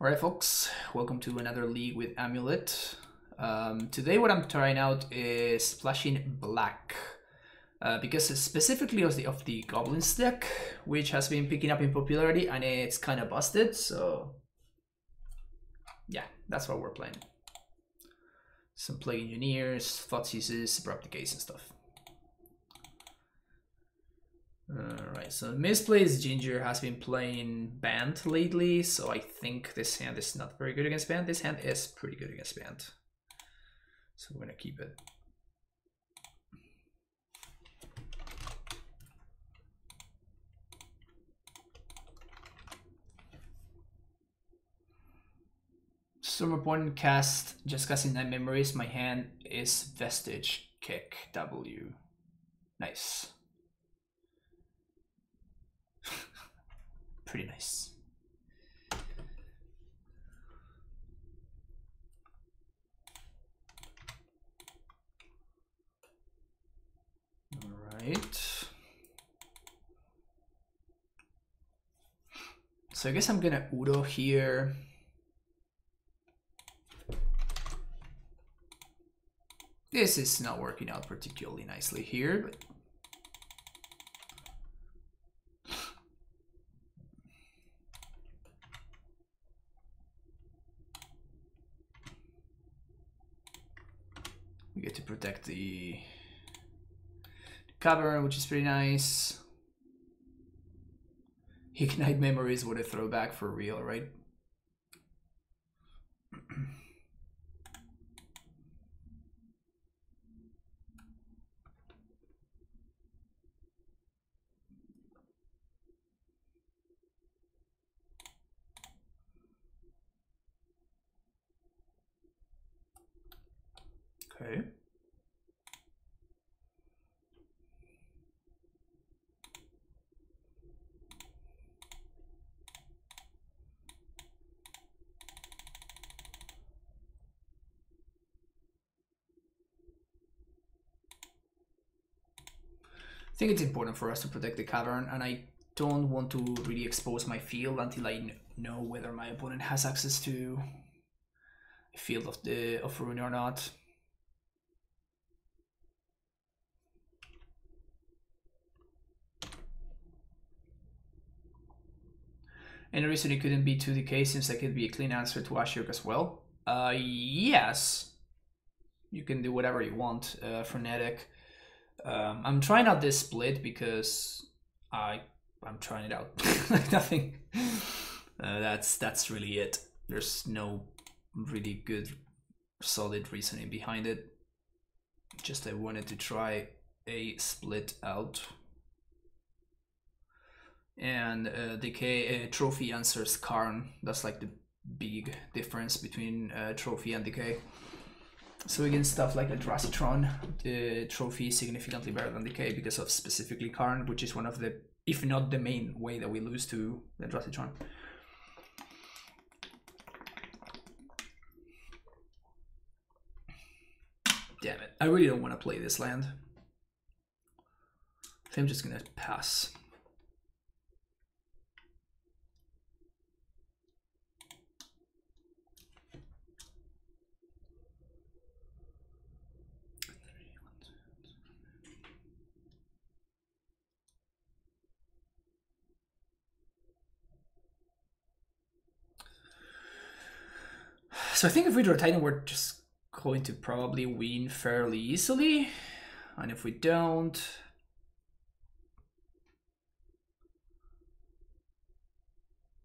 Alright folks, welcome to another league with Amulet. Today what I'm trying out is splashing black. Because specifically of the Goblins deck, which has been picking up in popularity and it's kind of busted, so yeah, that's what we're playing. Some Plague Engineers, Thoughtseizes, Abrupt Decays and stuff. Alright, so Misplaced Ginger has been playing Bant lately, so I think this hand is not very good against Bant. This hand is pretty good against Bant, so we're gonna keep it. Storm opponent cast, just casting 9 memories. My hand is Vestige Kick W. Nice. Pretty nice. All right. So I guess I'm gonna Udo here. This is not working out particularly nicely here, but we get to protect the cavern, which is pretty nice. Ignite Memories, what a throwback for real, right? Okay. I think it's important for us to protect the cavern, and I don't want to really expose my field until I know whether my opponent has access to a field of Ruin or not. Any reason it couldn't be 2DK since that could be a clean answer to Ashok as well? Yes. You can do whatever you want, Frenetic. I'm trying out this split because I'm trying it out. Nothing. That's really it. There's no really good solid reasoning behind it. Just I wanted to try a split out. And Decay Trophy answers Karn. That's like the big difference between Trophy and Decay. So against stuff like Eldrazi Tron, the Trophy is significantly better than Decay because of specifically Karn, which is one of the, if not the main way that we lose to Eldrazi Tron. Damn it, I really don't want to play this land. I think I'm just gonna pass. So I think if we draw Titan, we're just going to probably win fairly easily. And if we don't,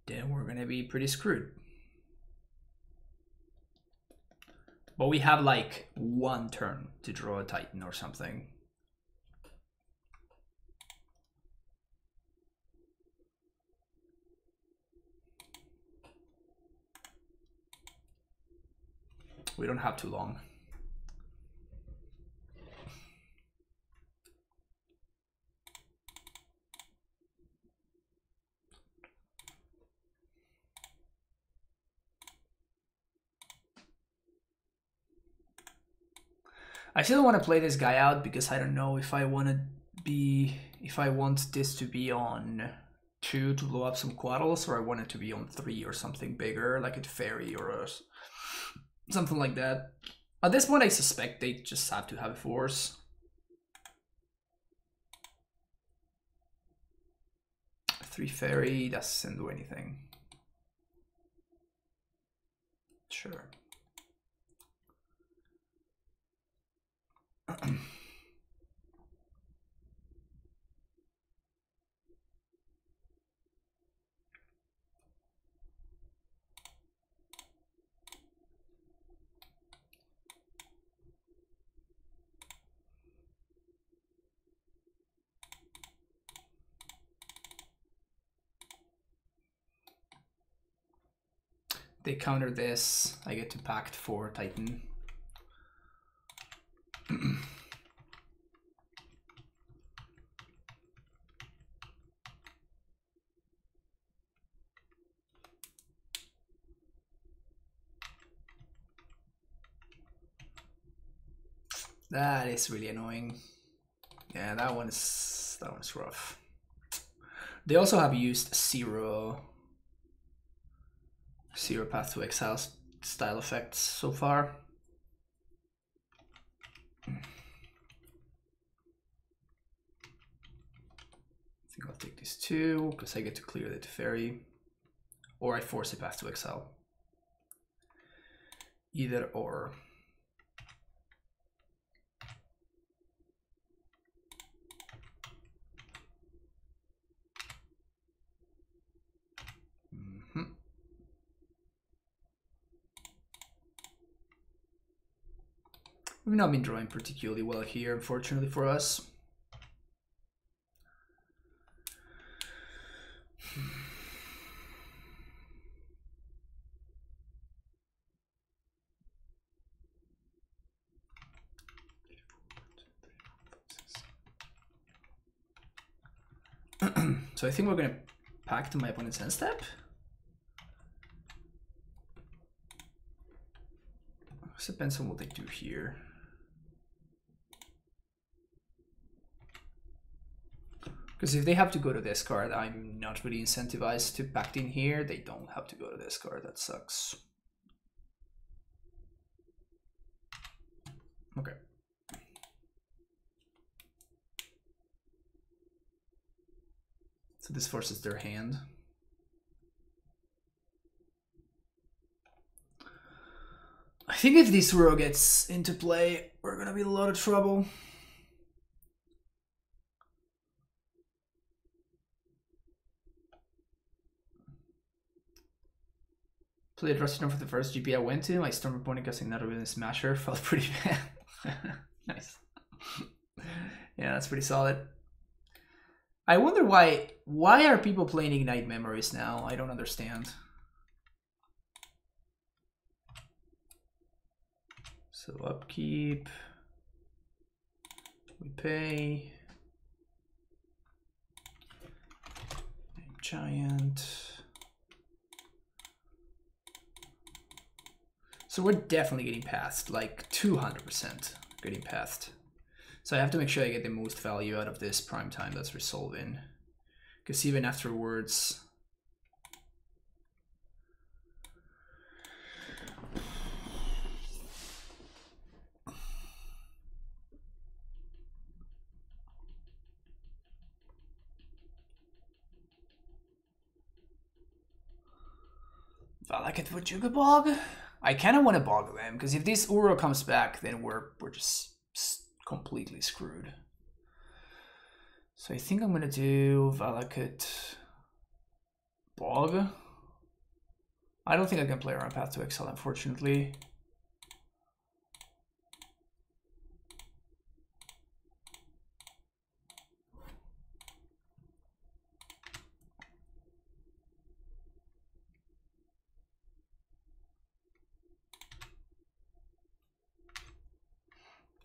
then we're gonna be pretty screwed. But we have like one turn to draw a Titan or something. We don't have too long. I still want to play this guy out because I don't know if I want to be, if I want this to be on 2 to blow up some quaddles, or I want it to be on 3 or something bigger, like a fairy or something like that. At this point, I suspect they just have to have a force. 3 fairy doesn't do anything. Sure. They counter this, I get to Pact for Titan. That is really annoying. Yeah, that one's rough. They also have used zero Path to Exile style effects so far. I think I'll take these 2 because I get to clear the Teferi, or I force a Path to Exile. Either or. We've not been drawing particularly well here, unfortunately for us. So I think we're gonna pack to my opponent's end step. It depends on what they do here. Because if they have to go to this card, I'm not really incentivized to pact in here. They don't have to go to this card. That sucks. Okay. So this forces their hand. I think if this row gets into play, we're gonna be in a lot of trouble. Played Rusty for the first GP I went to. My Storm opponent guessing not a Smasher felt pretty bad. Nice. Yeah, that's pretty solid. I wonder why are people playing Ignite Memories now? I don't understand. So upkeep. We pay. Giant. So we're definitely getting past, like 200% getting past. So I have to make sure I get the most value out of this prime time that's resolving. Because even afterwards... Valakut Vajuga Bog? I kind of want to bog them, because if this Uro comes back, then we're just completely screwed. So I think I'm going to do Valakut Bog. I don't think I can play around Path to Exile, unfortunately.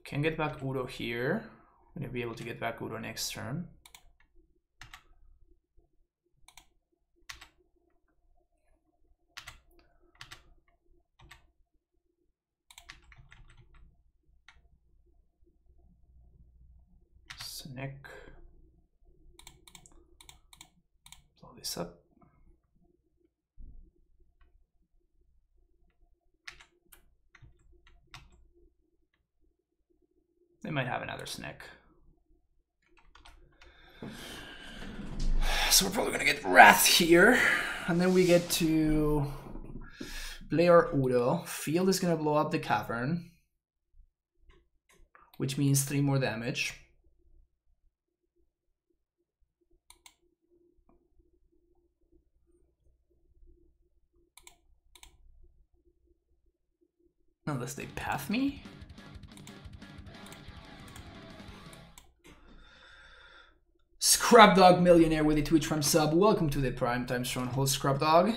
Can get back Udo here. I'm gonna be able to get back Udo next turn. Snick. Blow this up. They might have another snack. So we're probably gonna get Wrath here, and then we get to play our Udo. Field is gonna blow up the cavern, which means 3 more damage. Unless they path me. Scrub Dog Millionaire with a Twitch Prime sub. Welcome to the Primetime Stronghold, Scrub Dog.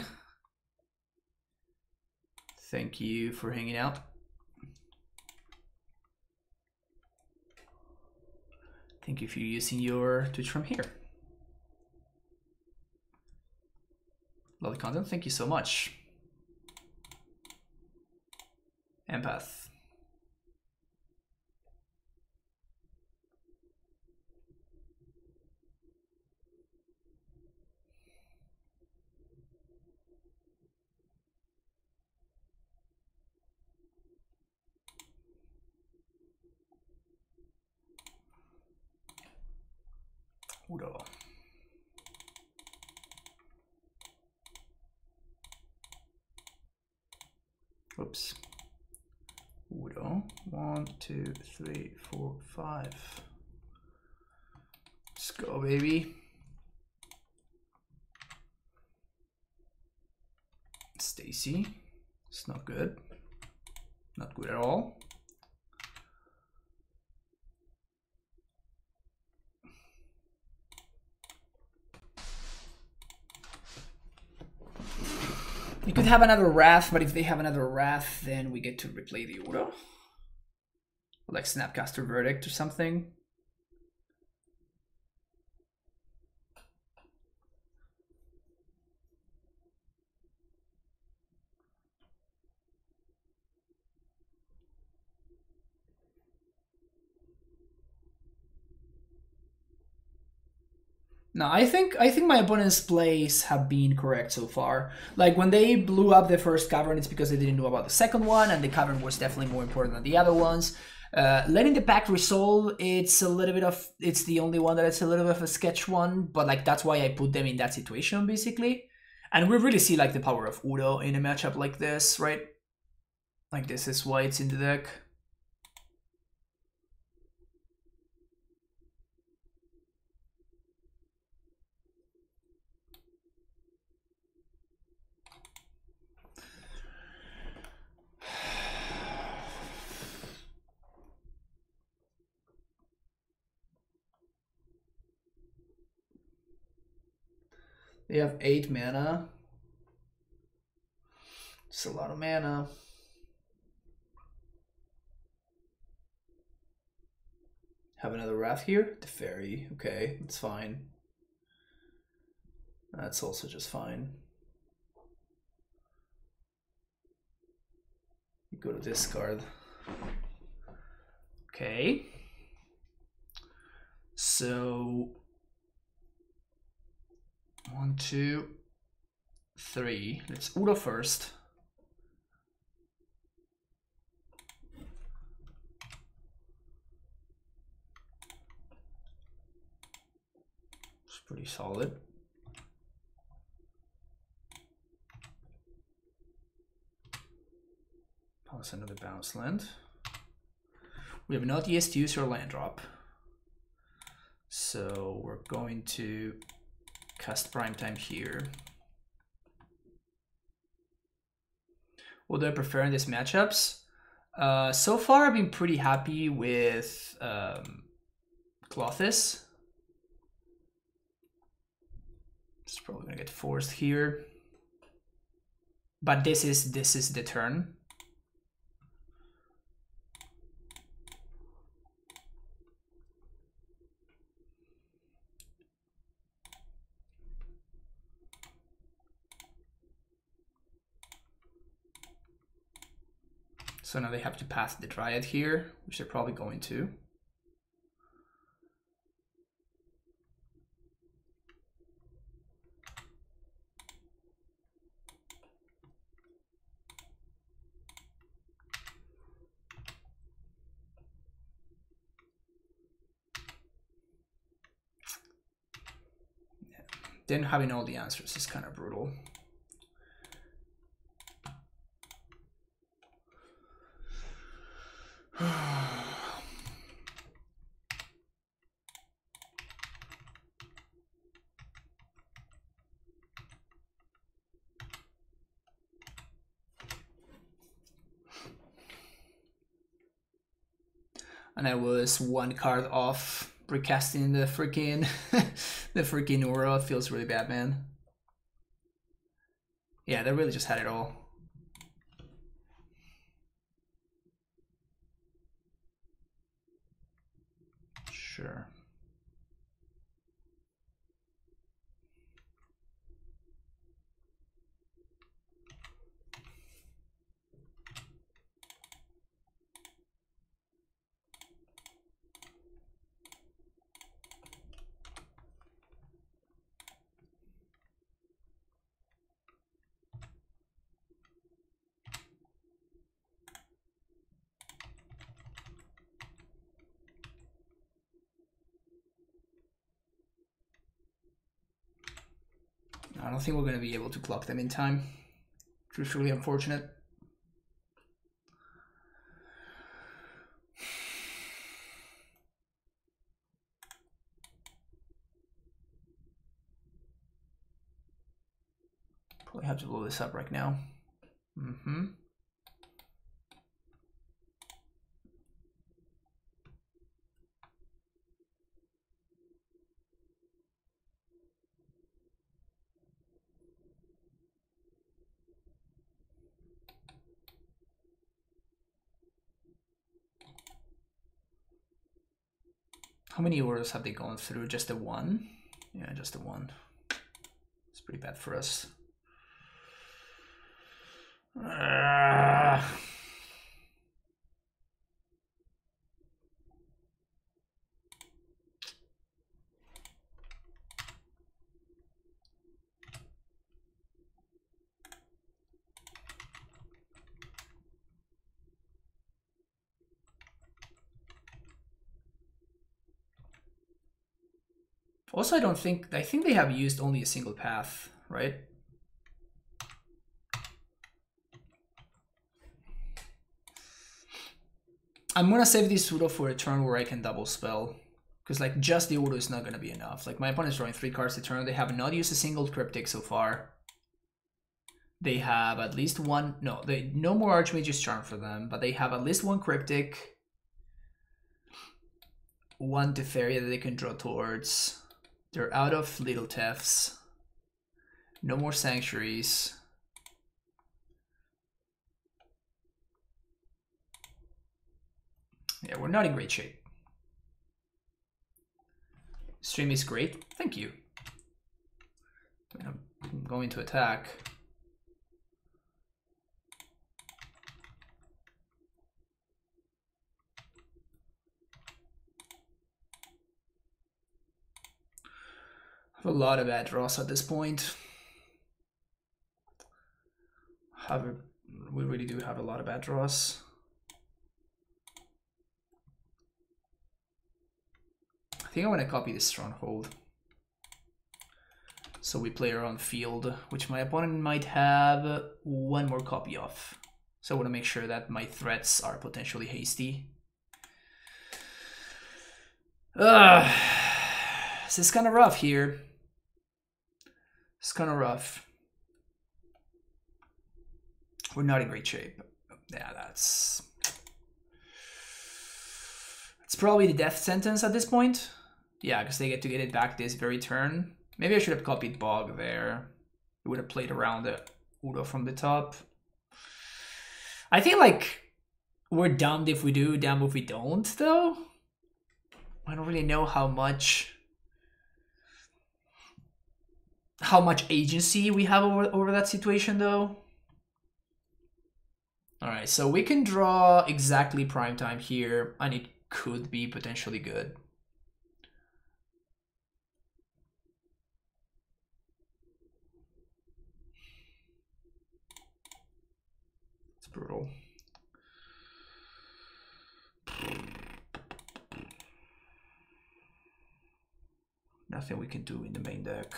Thank you for hanging out. Thank you for using your Twitch from here. Love the content. Thank you so much. Empath. Udo. Oops. Udo. 1, 2, 3, 4, 5. Let's go, baby. Stacy. It's not good. Not good at all. You could have another Wrath, but if they have another Wrath, then we get to replay the Udo. Like Snapcaster Verdict or something. No, I think my opponent's plays have been correct so far. Like when they blew up the first cavern, it's because they didn't know about the second one, and the cavern was definitely more important than the other ones. Letting the pack resolve, it's the only one that it's a little bit of a sketch one, but like that's why I put them in that situation basically. And we really see like the power of Udo in a matchup like this, right? Like this is why it's in the deck. They have 8 mana. It's a lot of mana. Have another Wrath here? The Fairy. Okay, that's fine. That's also just fine. You go to discard. Okay. So 1, 2, 3. Let's Udo first. It's pretty solid. Pass another bounce land. We have not yet used our land drop. So we're going to cast Primetime here. What do I prefer in these matchups? So far I've been pretty happy with Clothis. It's probably gonna get forced here. But this is the turn. So now they have to pass the Dryad here, which they're probably going to. then having all the answers is kind of brutal. And I was one card off recasting the freaking the freaking aura. It feels really bad, man. Yeah, they really just had it all. Sure. I don't think we're going to be able to clock them in time. Which is really unfortunate. Probably have to blow this up right now. How many orders have they gone through? Just the one? Yeah, just the one. It's pretty bad for us. Also, I think they have used only a single path, right? I'm gonna save this pseudo for a turn where I can double spell. Because like just the order is not gonna be enough. Like my opponent's drawing 3 cards a turn. They have not used a single cryptic so far. They have at least one, no more Archmage's Charm for them, but they have at least one cryptic. One Teferia that they can draw towards. They're out of Little Thefts. No more Sanctuaries. Yeah, we're not in great shape. Stream is great. Thank you. I'm going to attack. A lot of bad draws at this point. We really do have a lot of bad draws. I think I want to copy this Stronghold. So we play our own field, which my opponent might have one more copy of. So I want to make sure that my threats are potentially hasty. This is kind of rough here. It's kind of rough. We're not in great shape. Yeah, that's probably the death sentence at this point. Yeah, because they get to get it back this very turn. Maybe I should have copied Bog there. We would have played around the Udo from the top. I think like we're damned if we do, damned if we don't, though. I don't really know how much agency we have over that situation, though. All right, so we can draw exactly prime time here, and it could be potentially good. It's brutal. Nothing we can do in the main deck.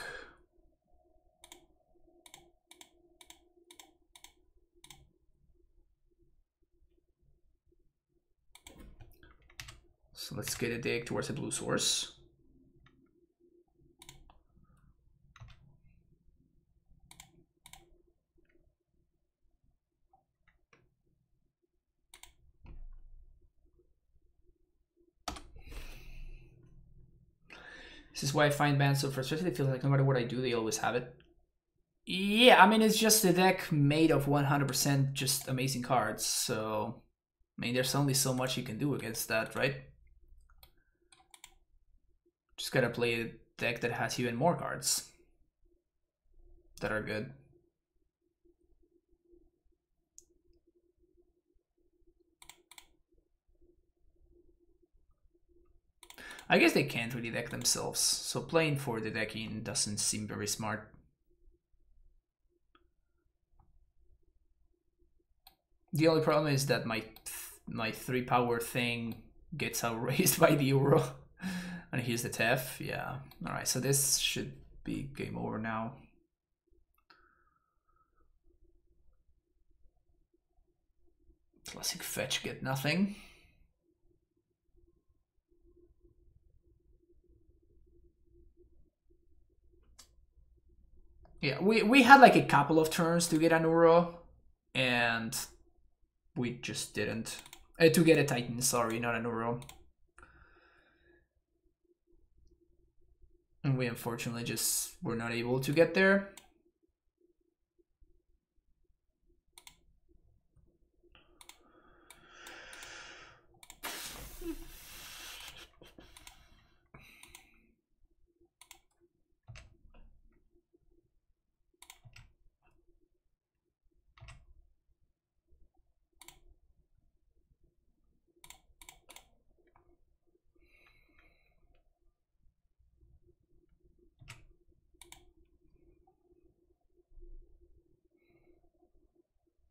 So let's get a dig towards the blue source. This is why I find Bant so frustrating. It feels like no matter what I do, they always have it. Yeah, I mean, it's just a deck made of 100% just amazing cards. So, I mean, there's only so much you can do against that, right? Just gotta play a deck that has even more cards that are good. I guess they can't really deck themselves, so playing for the decking doesn't seem very smart. The only problem is that my 3-power thing gets outraised by the Uro. And here's the Tef, yeah. Alright, so this should be game over now. Classic fetch, get nothing. Yeah, we had like a couple of turns to get an Uro, and we just didn't. To get a Titan, sorry, not an Uro. And we unfortunately just were not able to get there.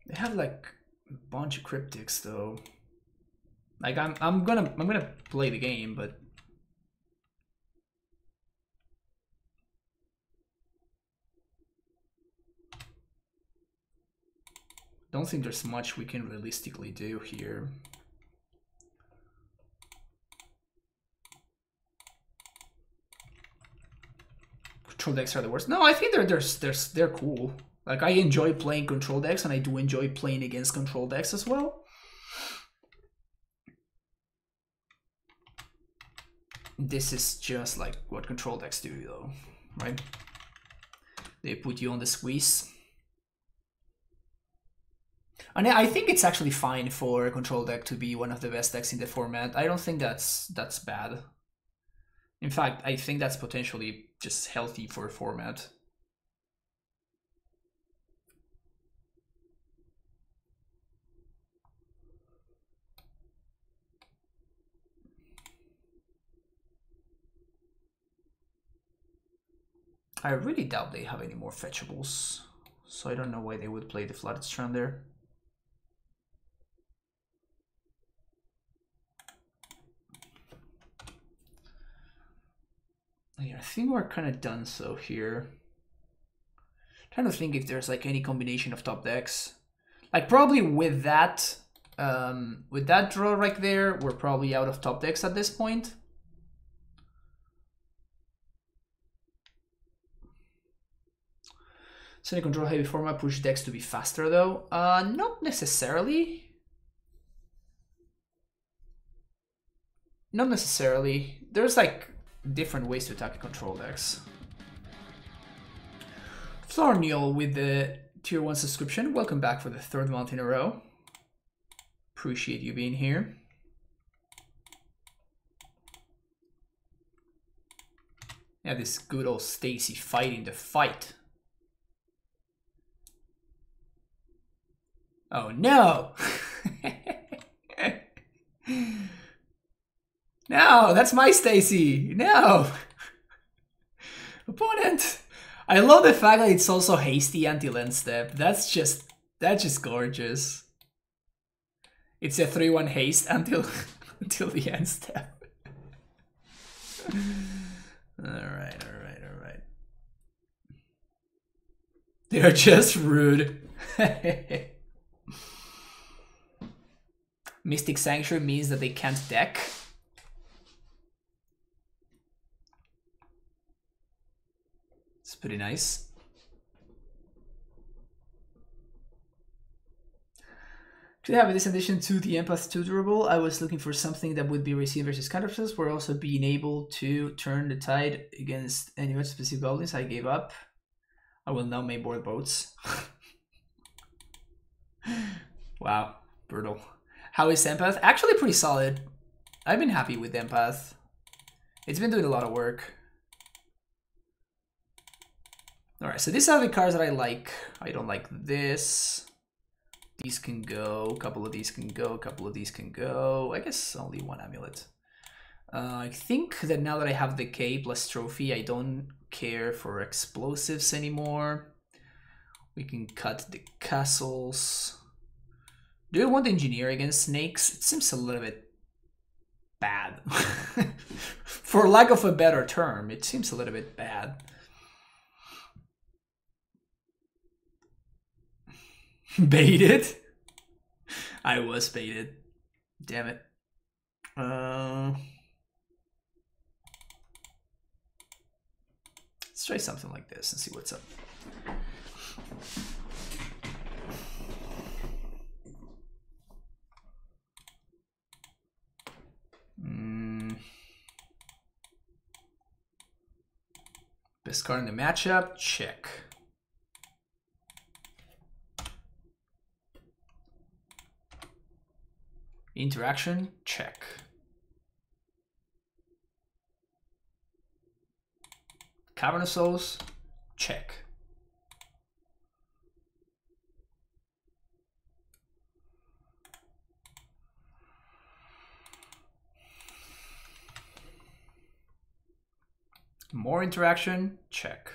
They have like a bunch of cryptics though. Like I'm gonna play the game, but don't think there's much we can realistically do here. Control decks are the worst. No, I think they're cool. Like, I enjoy playing control decks, and I do enjoy playing against control decks as well. This is just like what control decks do, though, right? They put you on the squeeze. And I think it's actually fine for a control deck to be one of the best decks in the format. I don't think that's bad. In fact, I think that's potentially just healthy for a format. I really doubt they have any more fetchables, so I don't know why they would play the Flooded Strand there. Yeah, I think we're kind of done so here. Trying to think if there's like any combination of top decks. Like probably with that draw right there, we're probably out of top decks at this point. So control heavy format push decks to be faster though? Not necessarily. Not necessarily. There's like different ways to attack control decks. Florniel with the tier 1 subscription. Welcome back for the 3rd month in a row. Appreciate you being here. Yeah, this good old Stacy fighting the fight. Oh no! No, that's my Stacy. No! Opponent! I love the fact that it's also hasty anti-land step. That's just gorgeous. It's a 3-1 haste until the end step. Alright. They're just rude. Mystic Sanctuary means that they can't deck. pretty nice. To have this addition to the Empath 2 durable, I was looking for something that would be received versus counterspells, while also being able to turn the tide against any specific goblins. I gave up. I will now make board boats. Wow, brutal. How is Empath? Actually pretty solid. I've been happy with Empath. It's been doing a lot of work. Alright, so these are the cards that I like. I don't like this. These can go, a couple of these can go, a couple of these can go. I guess only one amulet. I think that now that I have the K plus trophy, I don't care for explosives anymore. We can cut the castles. Do I want engineer against snakes? It seems a little bit bad. For lack of a better term, it seems a little bit bad. Baited? I was baited. Damn it. Let's try something like this and see what's up. Best card in the matchup? Check. Interaction? Check. Cavern of Souls? Check. More interaction? Check.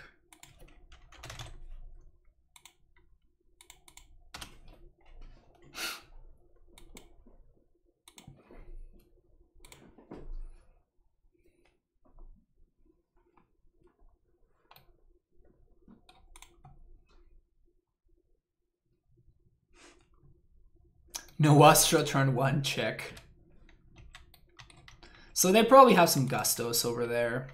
No Astra turn 1, check. So they probably have some Gustos over there.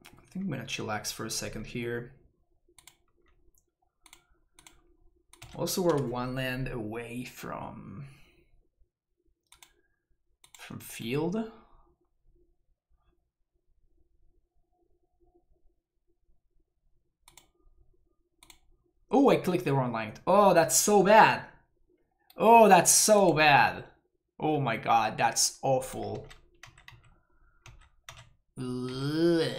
I think I'm gonna chillax for a second here. Also, we're one land away from field. Oh, I clicked the wrong line. Oh, that's so bad. Oh, that's so bad. Oh my god, that's awful. Ugh.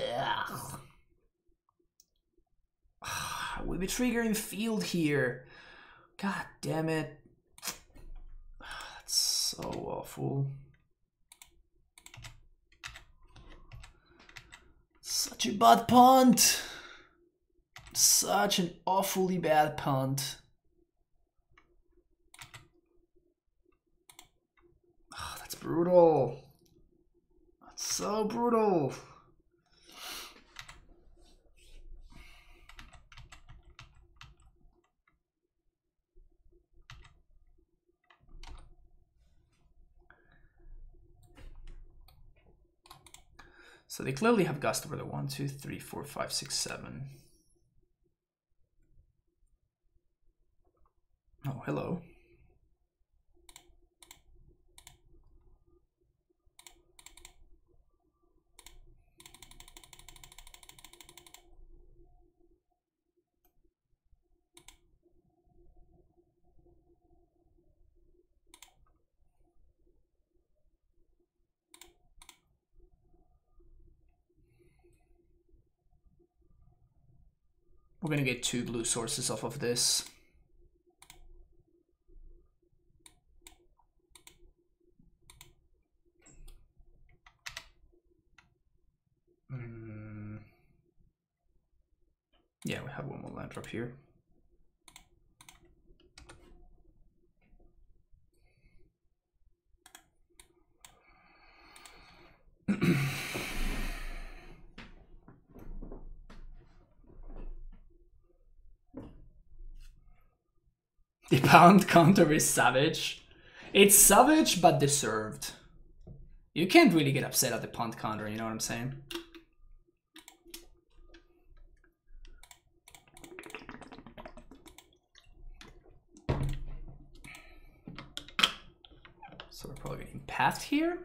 We'll be triggering field here. God damn it. That's so awful. Such a bad punt. Such an awfully bad punt. Oh, that's brutal. That's so brutal. So they clearly have Gust over the 1, 2, 3, 4, 5, 6, 7. Oh, hello. We're gonna get 2 blue sources off of this. Yeah, we have one more land drop here. The pound counter is savage. It's savage but deserved. You can't really get upset at the punt counter, you know what I'm saying? So we're probably getting pathed here.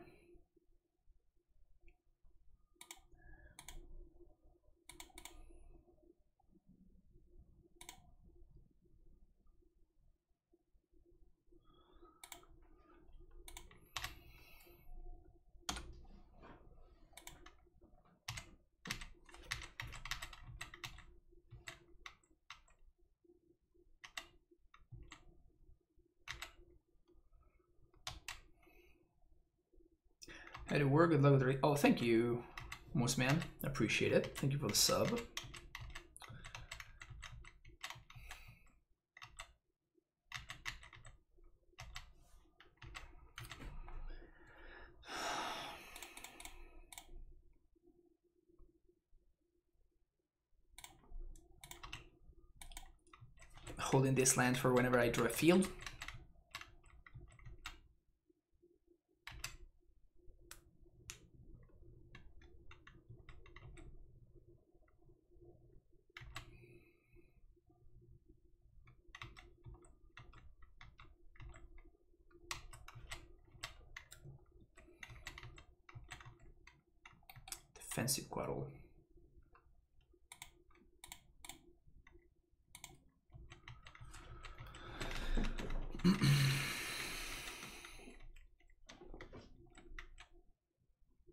How to work, good luck with the oh, thank you, Mooseman. Appreciate it. Thank you for the sub. Holding this land for whenever I draw a field. Defensive Quaddle.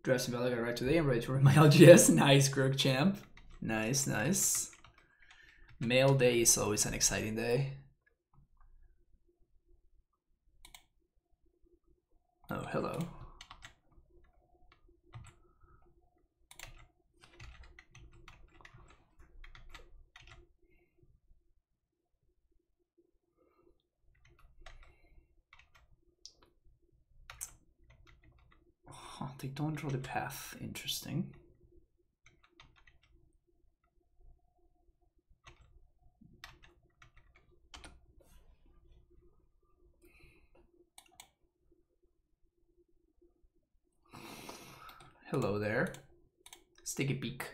Dressing Bell, I got right today. I'm ready to run my LGS. Nice, Greg Champ. Nice, nice. Mail day is always an exciting day. Oh, hello. Oh, they don't draw the path. Interesting. Hello there. Let's take a peek.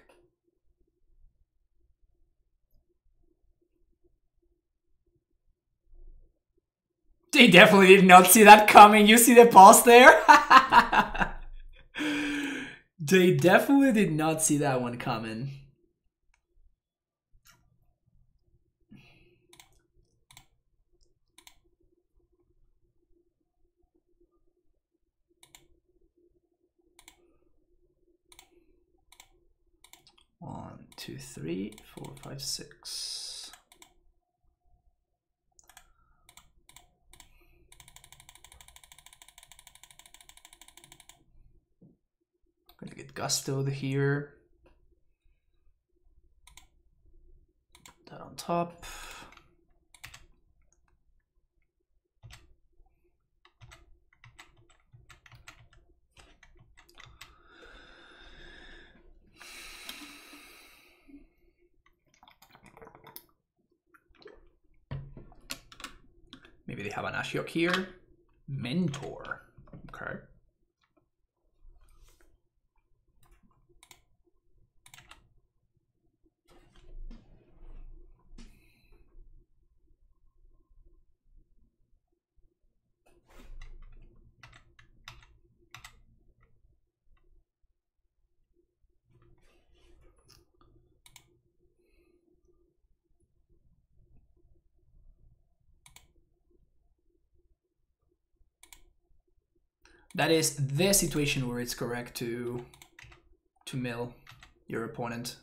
They definitely did not see that coming. You see the pause there? They definitely did not see that one coming. One, two, three, 4, 5, 6. Gonna get Gusto here. Put that on top. Maybe they have an Ashiok here. Mentor. Okay. That is the situation where it's correct to mill your opponent.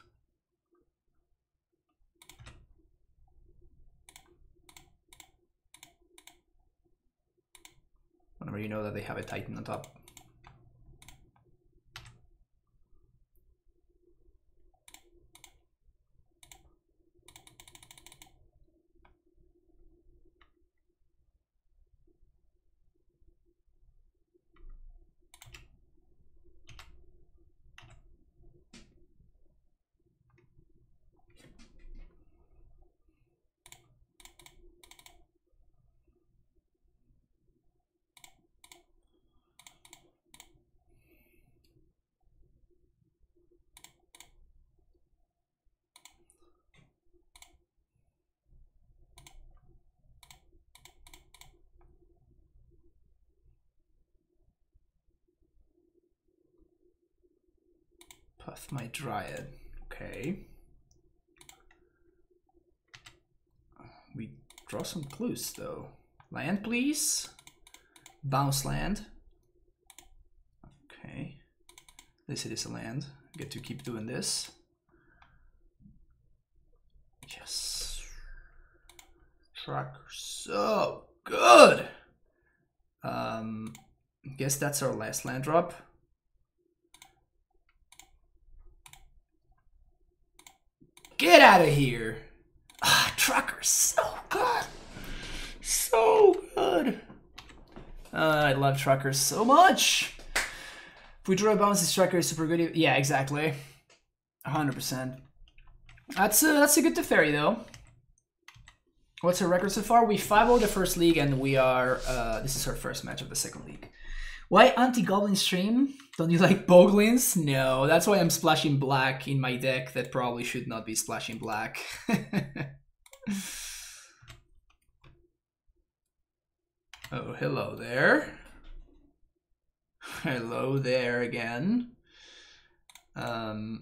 Whenever you know that they have a Titan on top. Puff my Dryad. Okay. We draw some clues though. Land, please. Bounce land. Okay. At least it is a land. Get to keep doing this. Yes. Tracker, so good. Guess that's our last land drop. Get out of here. Ah, Trucker, so good. So good. I love Truckers so much. If we draw a bounce, this Trucker is super good. Yeah, exactly. 100%. That's a good Teferi though. What's our record so far? We 5-0 the first league and we are, this is our first match of the second league. Why anti-Goblin stream? Don't you like Goblins? No, that's why I'm splashing black in my deck that probably should not be splashing black. Oh, hello there. Hello there again. Empath.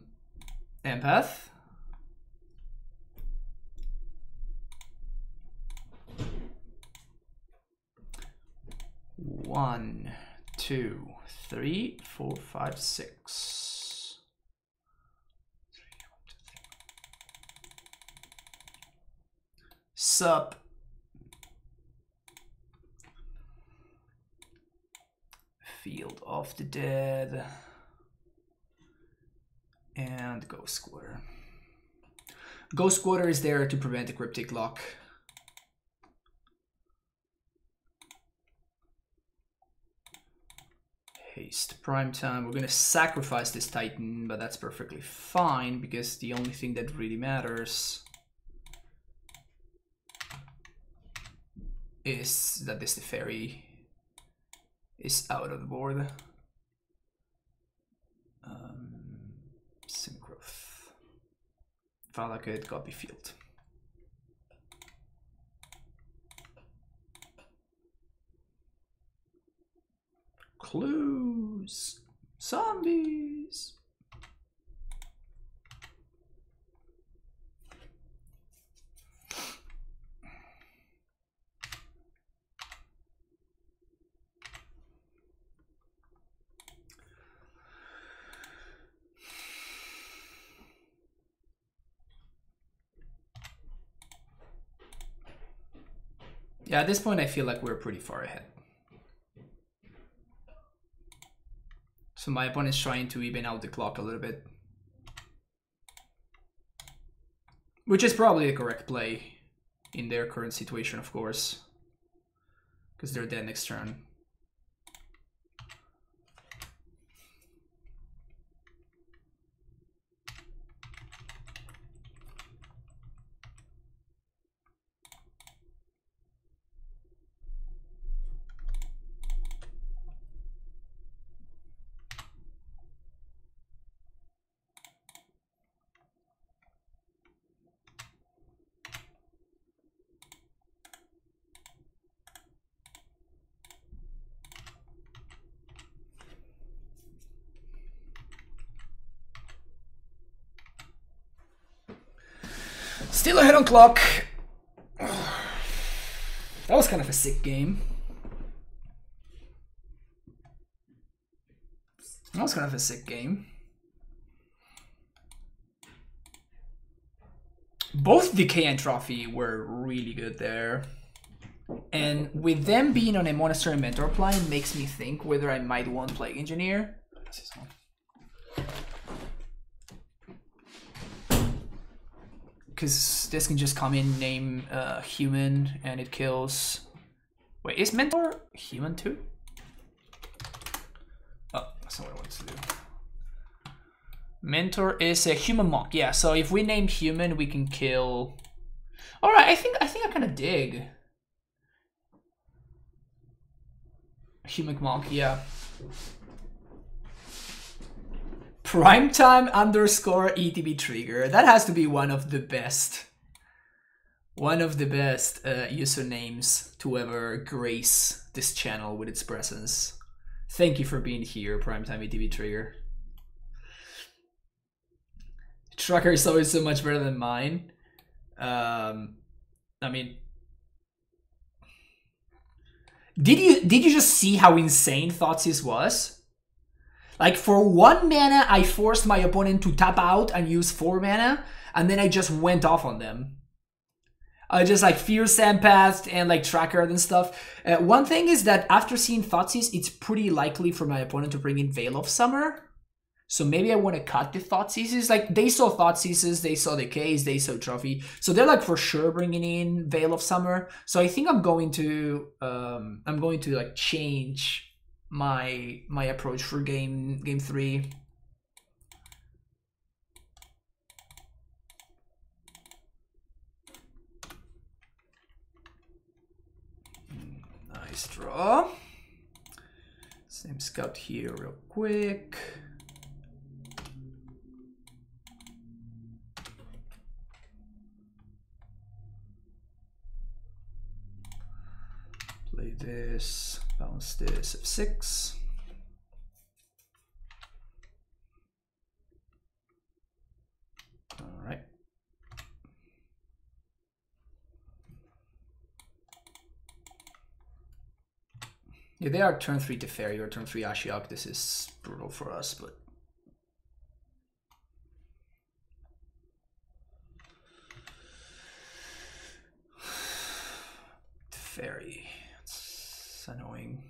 One, 2, 3, 4, 5, 6. Sup? Field of the Dead. And Ghost Squatter. Ghost Squatter is there to prevent a cryptic lock. Haste prime time. We're gonna sacrifice this Titan, but that's perfectly fine because the only thing that really matters is that this Teferi is out of the board. Syngrowth. Valakut, copy field. Clues. Zombies. Yeah, at this point I feel like we're pretty far ahead. So my opponent's trying to even out the clock a little bit. Which is probably the correct play in their current situation, of course. Because they're dead next turn. Still ahead on clock. That was kind of a sick game. That was kind of a sick game. Both Decay and Trophy were really good there. And with them being on a Monastery Mentor Plan makes me think whether I might want Plague Engineer. Because this can just come in, name human, and it kills. Wait, is Mentor human too? Oh, that's not what I wanted to do. Mentor is a human monk, yeah. So if we name human, we can kill. All right, I think I kind of dig human monk, yeah. Primetime _ ETB trigger. That has to be one of the best. One of the best usernames to ever grace this channel with its presence. Thank you for being here, Primetime ETB trigger. Tracker is always so much better than mine. I mean, did you just see how insane Thoughtseize was? Like, for 1 mana, I forced my opponent to tap out and use 4 mana, and then I just went off on them. I just like Fierce Empath and like Tracker and stuff. One thing is that after seeing Thoughtseize, it's pretty likely for my opponent to bring in Veil of Summer. So maybe I want to cut the Thoughtseizes. Like, they saw Thoughtseizes, they saw Decays, they saw Trophy. So they're like for sure bringing in Veil of Summer. So I think I'm going to like change my approach for game 3. Nice draw. Same scout here real quick. Play this, bounce this, F6. All right. Yeah, they are turn 3 Teferi or turn 3 Ashiok. This is brutal for us, but Teferi. It's annoying.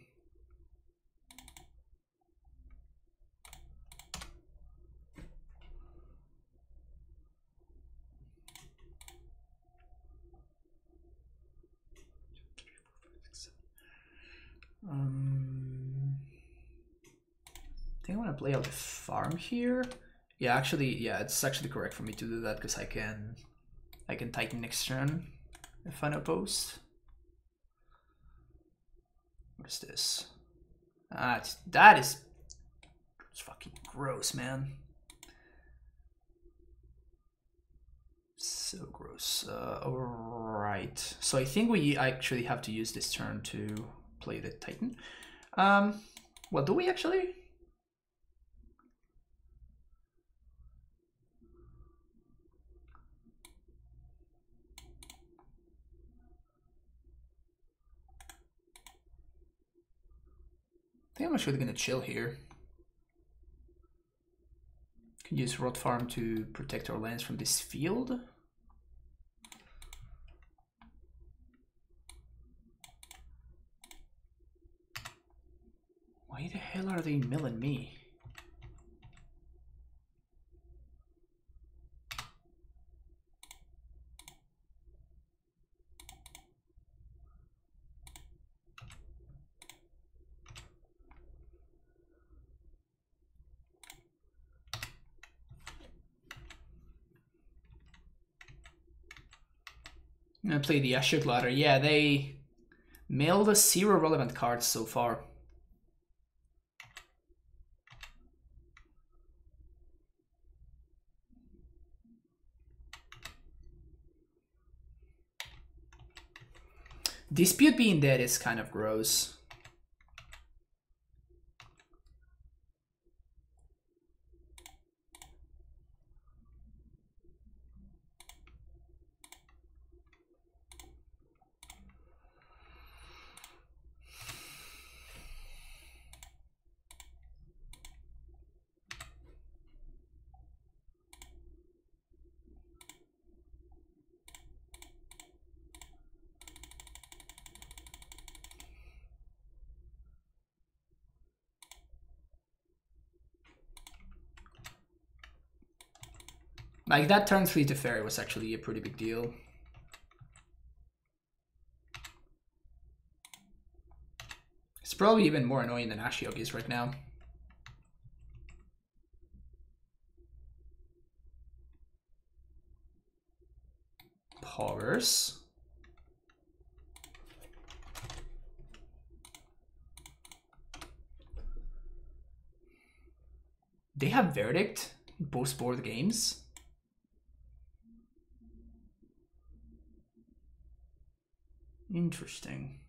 I think I want to play out the farm here. Yeah, actually, yeah, it's actually correct for me to do that because I can Titan next turn if I oppose. What is this? That is fucking gross, man. So gross. Alright. So I think we actually have to use this turn to play the Titan. Well, do we actually? I think I'm actually gonna chill here. Can use Rot Farm to protect our lands from this field. Why the hell are they milling me? I'm gonna play the Ashok Ladder. Yeah, they mailed 0 relevant cards so far. Dispute being dead is kind of gross. Like, that turn 3 Teferi was actually a pretty big deal. It's probably even more annoying than Ashiok is right now. Poggers. They have Verdict in both board games. Interesting.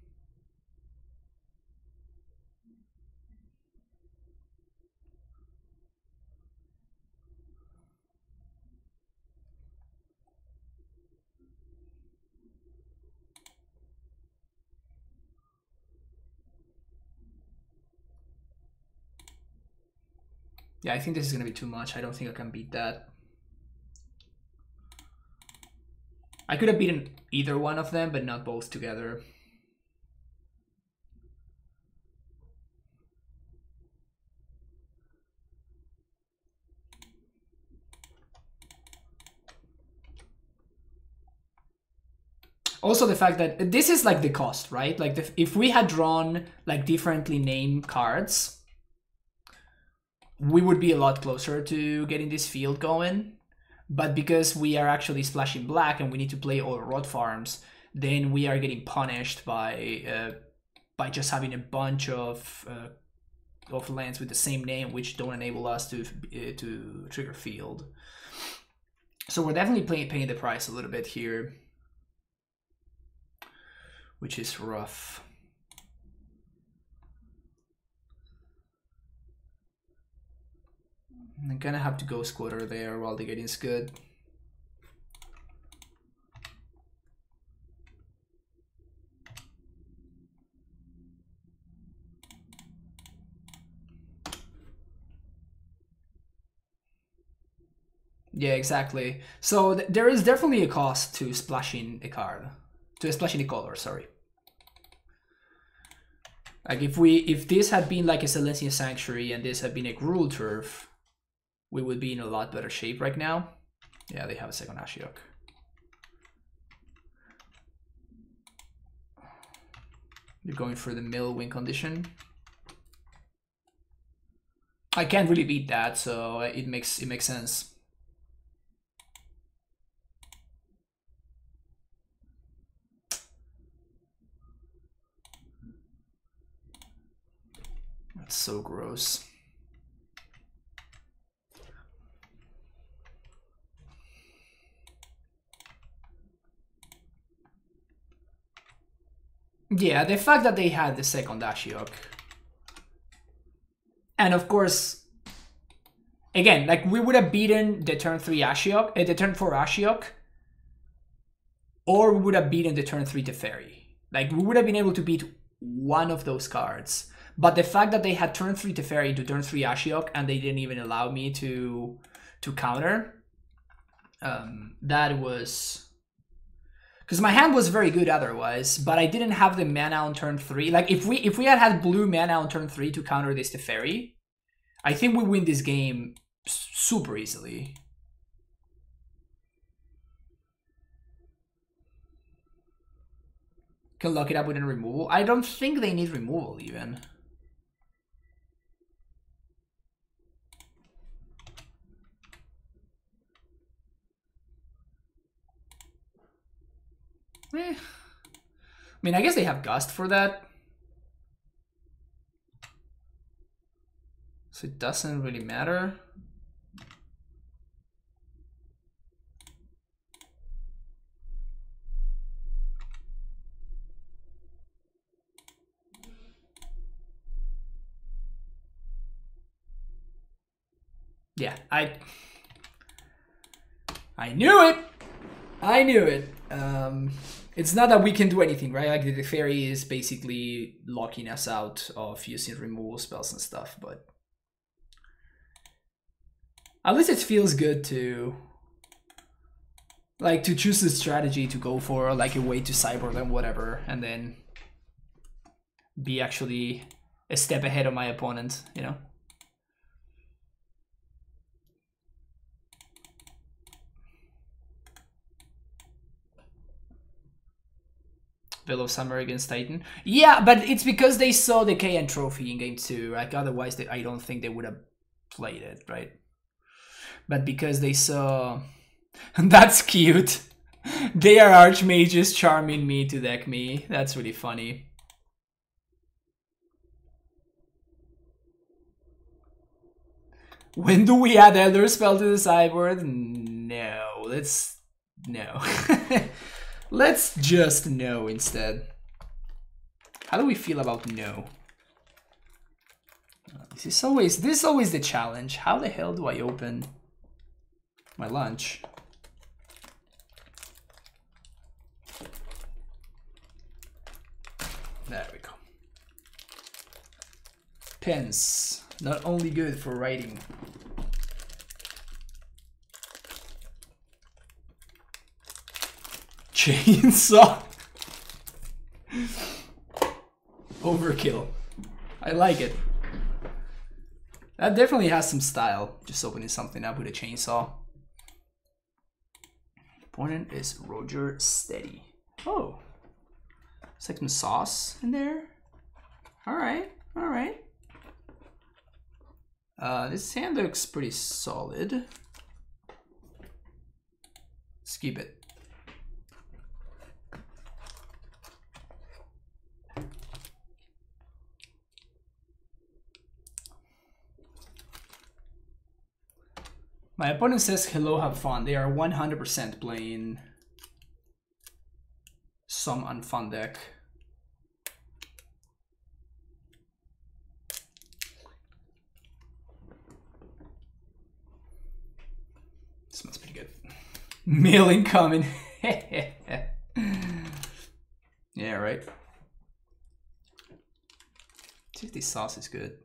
Yeah, I think this is gonna be too much. I don't think I can beat that. I could have beaten either one of them, but not both together. Also the fact that this is like the cost, right? Like if we had drawn like differently named cards, we would be a lot closer to getting this field going. But because we are actually splashing black and we need to play all rot farms, then we are getting punished by just having a bunch of lands with the same name, which don't enable us to trigger field. So we're definitely paying the price a little bit here, which is rough. I'm gonna have to go squatter there while the getting's good. Yeah, exactly. So there is definitely a cost to splashing a card, to splashing a color, sorry. Like if this had been like a Silesian Sanctuary and this had been a Gruul Turf, we would be in a lot better shape right now. Yeah, they have a second Ashiok. You're going for the mill win condition. I can't really beat that, so it makes sense. That's so gross. Yeah, the fact that they had the second Ashiok. And of course, again, like we would have beaten the turn 3 Ashiok, the turn 4 Ashiok, or we would have beaten the turn 3 Teferi. Like we would have been able to beat one of those cards. But the fact that they had turn 3 Teferi to turn 3 Ashiok and they didn't even allow me to counter, that was... Because my hand was very good otherwise, but I didn't have the mana on turn 3. Like, if we had blue mana on turn 3 to counter this Teferi, I think we win this game super easily. Can lock it up with a removal. I don't think they need removal even. I mean, I guess they have Gust for that. So it doesn't really matter. Yeah, I knew it! I knew it! It's not that we can do anything, right? Like the fairy is basically locking us out of using removal spells and stuff, but at least it feels good to like to choose the strategy to go for like a way to cyber them, whatever, and then be actually a step ahead of my opponent, you know? Veil of Summer against Titan. Yeah, but it's because they saw the KN trophy in game 2. Like otherwise, I don't think they would have played it, right? But because they saw... That's cute. They are archmages charming me to deck me. That's really funny. When do we add Elder Spell to the sideboard? No, let's... No. Let's just no instead. How do we feel about no? This is always the challenge. How the hell do I open my lunch? There we go. Pens, not only good for writing. chainsaw. Overkill. I like it. That definitely has some style. Just opening something up with a chainsaw. Opponent is Roger Steady. Oh. It's like some sauce in there. Alright, alright. This hand looks pretty solid. Let's keep it. My opponent says, hello, have fun. They are 100% playing some unfun deck. Smells pretty good. Mail incoming. Yeah, right. See if this sauce is good.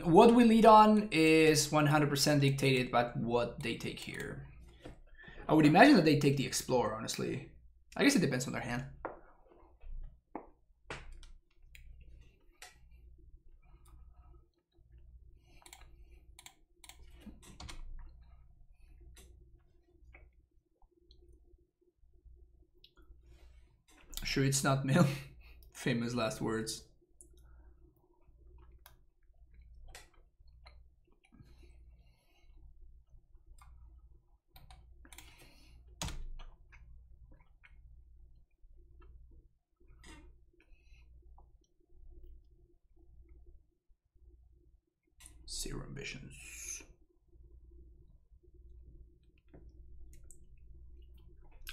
What we lead on is 100% dictated by what they take here. I would imagine that they take the Explorer, honestly. I guess it depends on their hand. Sure, it's not Mill. Famous last words. Zero ambitions.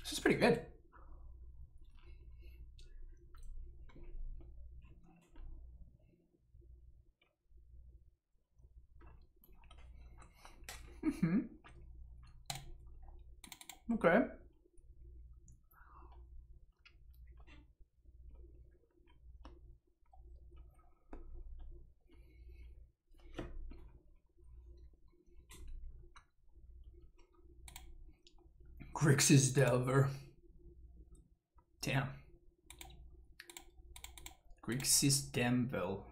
This is pretty good. Okay. Grixis Delver. Damn. Grixis Denver.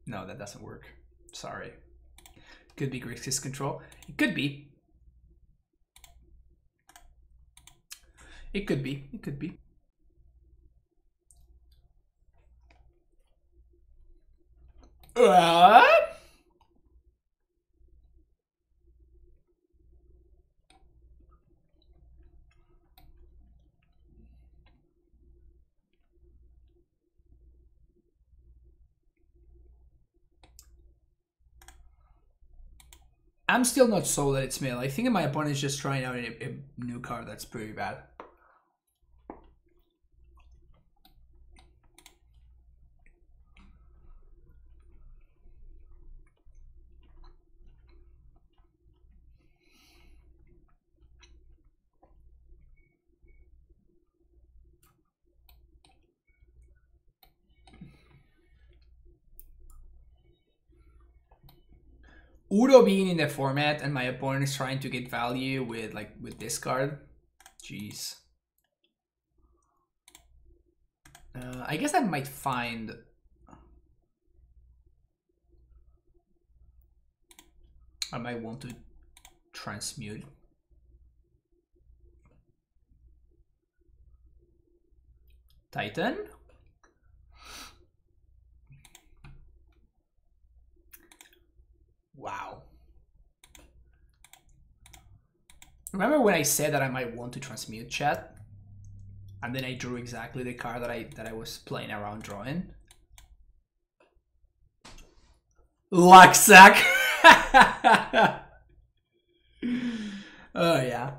No, that doesn't work. Sorry. Could be Grixis control. It could be. It could be. It could be. I'm still not sold that it's Mill. I think my opponent is just trying out a new card that's pretty bad. Udo being in the format and my opponent is trying to get value with this card. Jeez. I guess I might find... I might want to transmute. Titan? Wow. Remember when I said that I might want to transmute, chat? And then I drew exactly the card that I was playing around drawing. Lucksack! Oh yeah.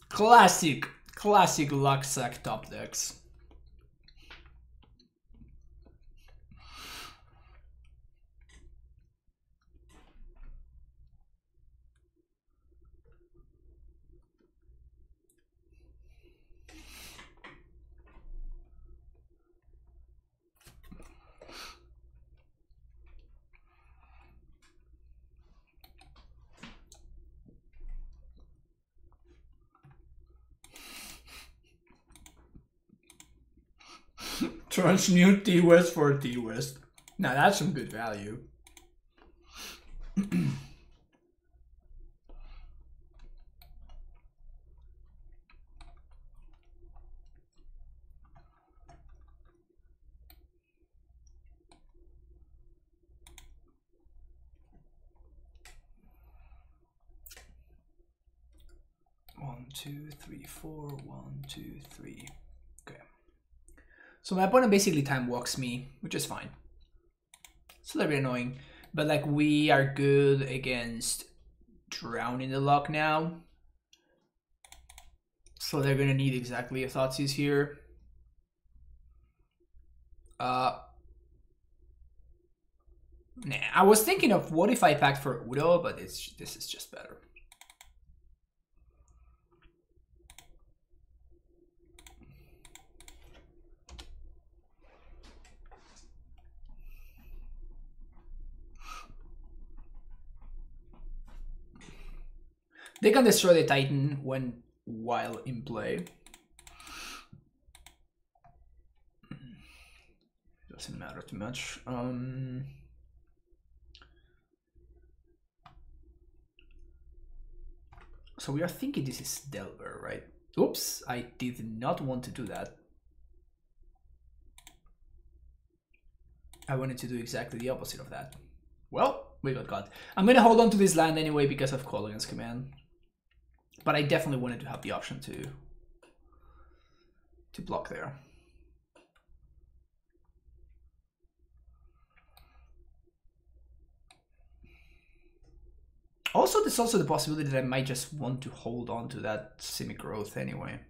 Classic Lucksack top decks. Transmute T-West for T-West. Now that's some good value. One, two, three, four. 1, 2, 3. Okay. So my opponent basically time walks me, which is fine. It's a little bit annoying, but like we are good against Drowning the Lock now. So they're gonna need exactly a Thoughtseize here. Nah, I was thinking of what if I packed for Udo, but this is just better. They can destroy the Titan while in play. Doesn't matter too much. So we are thinking this is Delver, right? Oops, I did not want to do that. I wanted to do exactly the opposite of that. Well, we got caught. I'm gonna hold on to this land anyway because of Kolaghan's command. But I definitely wanted to have the option to block there. Also, there's also the possibility that I might just want to hold on to that Simic Growth anyway.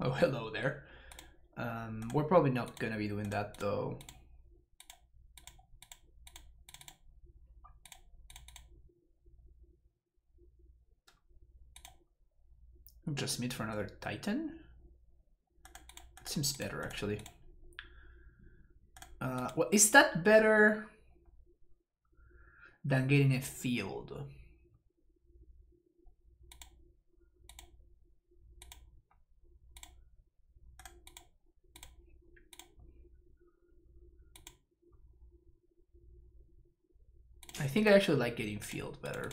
Oh, hello there. We're probably not gonna be doing that though. Just mid for another Titan? Seems better actually. Well, is that better than getting a field? I think I actually like getting field better.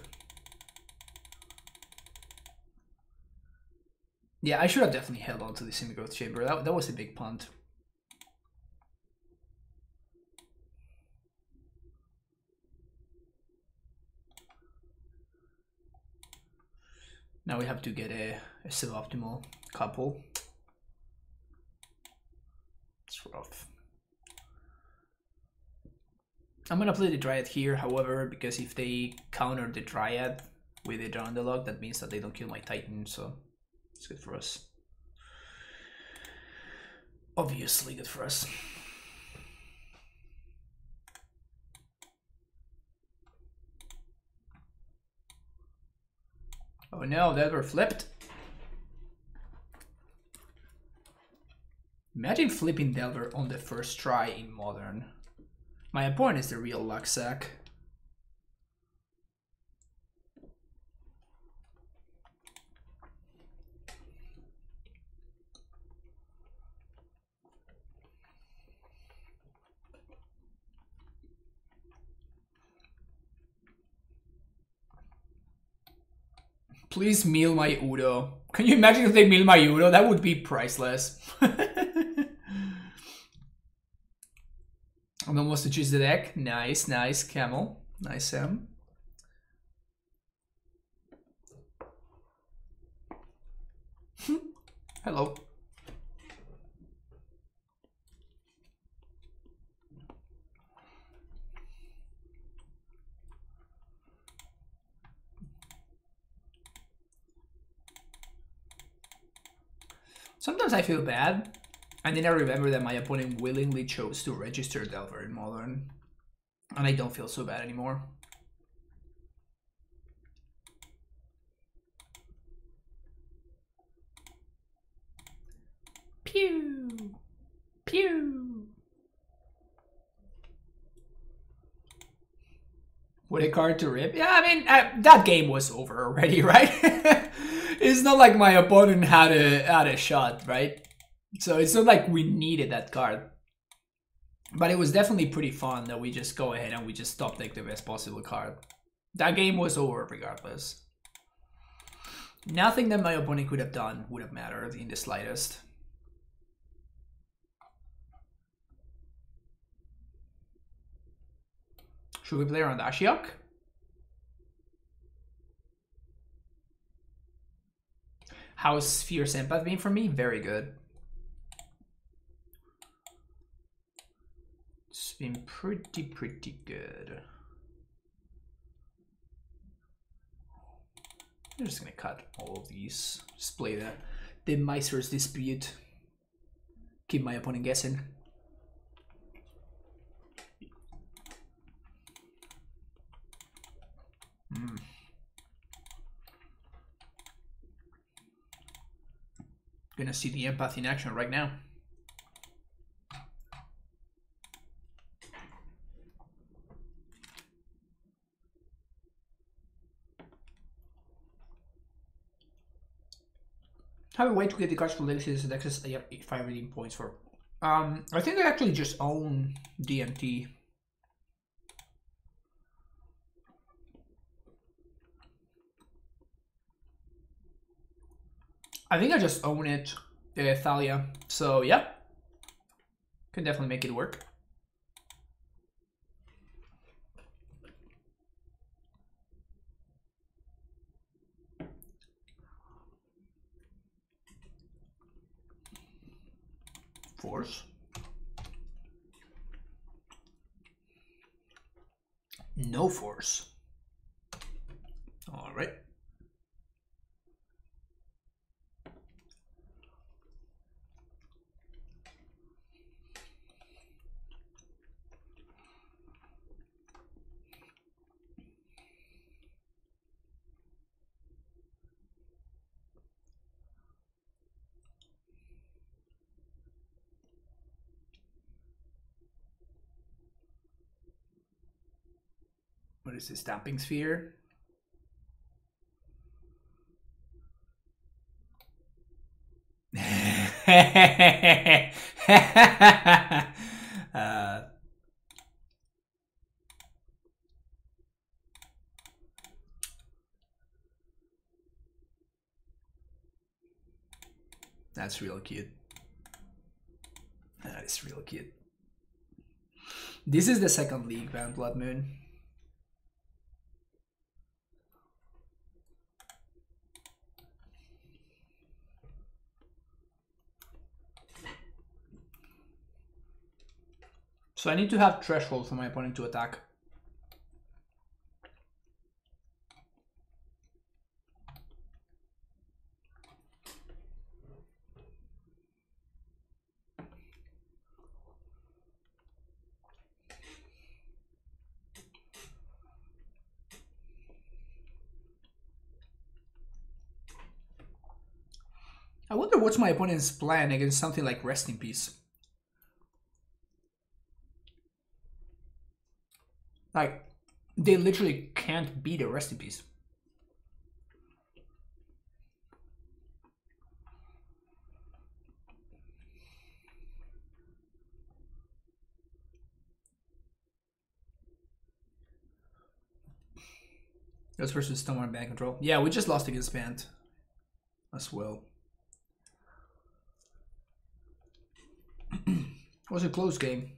Yeah, I should have definitely held on to the Semi-Growth Chamber. That was a big punt. Now we have to get a suboptimal couple. It's rough. I'm gonna play the Dryad here, however, because if they counter the Dryad with a Drown the Log, that means that they don't kill my Titan, so it's good for us. Obviously good for us. Oh no, that were flipped. Imagine flipping Delver on the first try in Modern. My opponent is the real luck sack. Please mill my Udo. Can you imagine if they mill my Udo? That would be priceless. I'm almost to choose the deck. Nice, nice, Camel. Nice, Sam. Hello. Sometimes I feel bad, and then I remember that my opponent willingly chose to register Delver in Modern, and I don't feel so bad anymore. Pew! Pew! with a card to rip. Yeah, I mean, that game was over already, right? It's not like my opponent had a shot, right? So it's not like we needed that card. But it was definitely pretty fun that we just go ahead and we just top deck the best possible card. That game was over regardless. Nothing that my opponent could have done would have mattered in the slightest. Should we play around Ashiok? How's Fierce Empath been for me? Very good. It's been pretty good. I'm just gonna cut all of these. Just play the Meister's Dispute. Keep my opponent guessing. Gonna see the Empath in action right now. Have a way to get the cards for Legacy and access 5 redeem points for. I think I actually just own DMT. I think I just own it, Thalia. So yeah, can definitely make it work. Force. No force. All right. What is this, Stamping Sphere? That's real cute. That is real cute. This is the second league, Bant Blood Moon. So I need to have threshold for my opponent to attack. I wonder what's my opponent's plan against something like Rest in Peace. Like, they literally can't beat a Rest in Peace. That's versus Stomach and Band Control. Yeah, we just lost against Bant as well. It was a close game.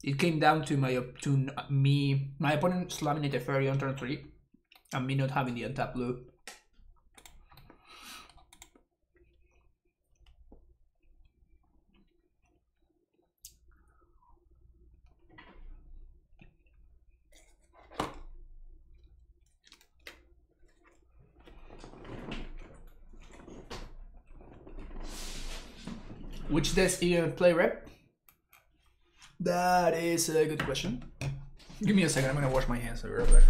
It came down to my opponent slamming a Teferi on turn 3 and me not having the untapped blue. Which desk you play, Rep? That is a good question. Give me a second, I'm gonna wash my hands real quick.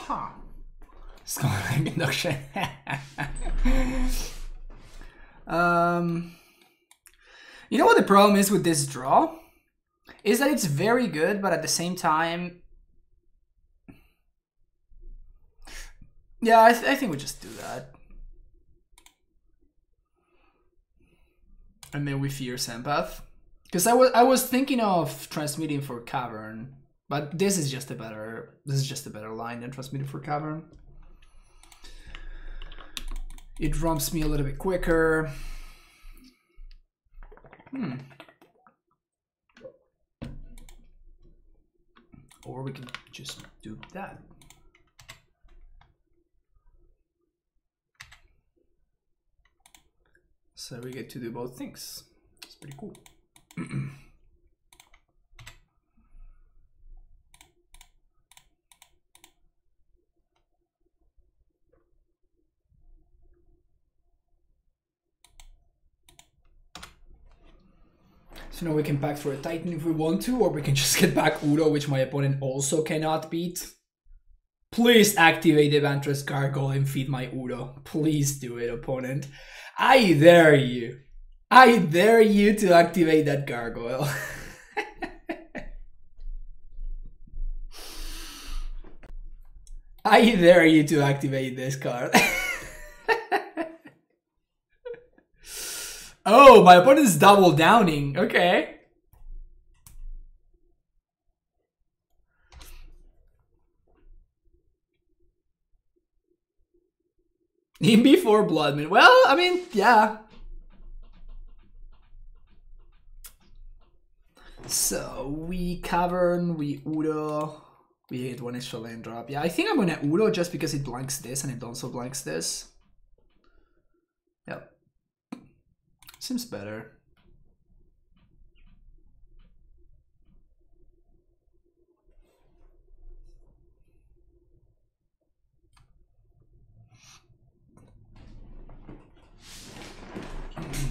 Huh. Scoring induction. You know what the problem is with this draw? Is that it's very good, but at the same time... Yeah, I think we just do that. And then we Fierce Empath. Because I was thinking of Transmitting for Cavern, but this is just a better line than Transmitting for Cavern. It rumps me a little bit quicker. Or we can just do that. So we get to do both things. It's pretty cool. So now we can pack for a Titan if we want to, or we can just get back Udo, which my opponent also cannot beat. Please activate the Vantress Gargoyle and feed my Udo. Please do it, opponent. I dare you. I dare you to activate that Gargoyle. I dare you to activate this card. Oh, my opponent's double downing. Okay. In before Bloodman. Well, I mean, yeah. So we Cavern, we Udo, we hit one extra land drop. Yeah, I think I'm gonna Udo just because it blanks this and it also blanks this. Yep. Seems better.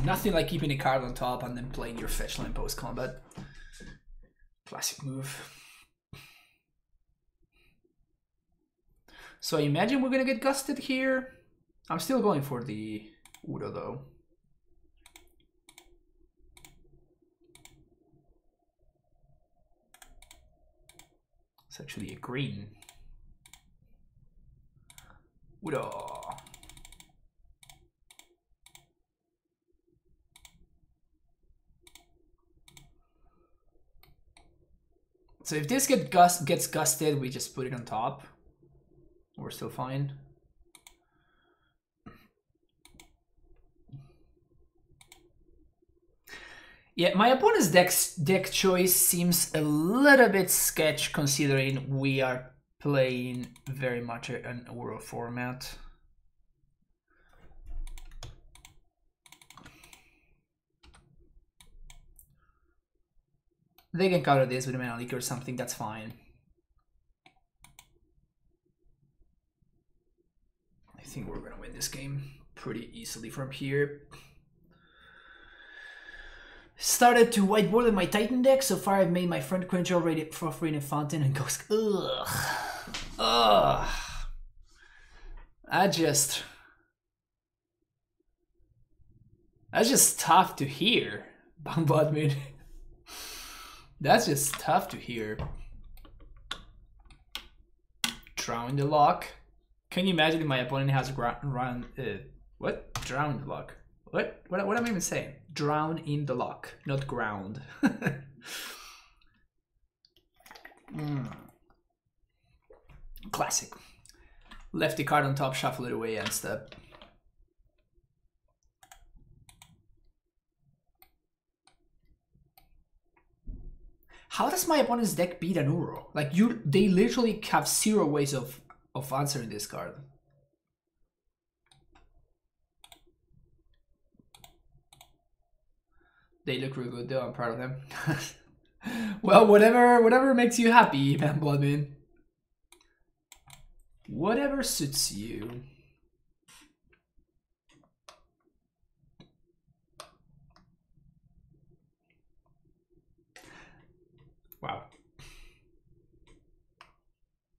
Nothing like keeping a card on top and then playing your fetch line post combat. Classic move. So I imagine we're gonna get gusted here. I'm still going for the Udo though. It's actually a green. Udo. So if this gets gusted, we just put it on top. We're still fine. Yeah, my opponent's deck choice seems a little bit sketch considering we are playing very much an Uro format. They can counter this with a Mana Leak or something, that's fine. I think we're gonna win this game pretty easily from here. Started to whiteboard in my Titan deck. So far I've made my front quench already for free in a fountain and goes ugh. Ugh. That's just tough to hear. Bombardment. That's just tough to hear. Drown the lock. Can you imagine if my opponent has what? Drown the lock. What am I even saying? Drown in the lock, not ground. Classic. Left the card on top, shuffle it away, and step. How does my opponent's deck beat an Uro? Like they literally have 0 ways of answering this card. They look real good though, I'm proud of them. Well, whatever makes you happy, man, Bloodman. Whatever suits you. Wow.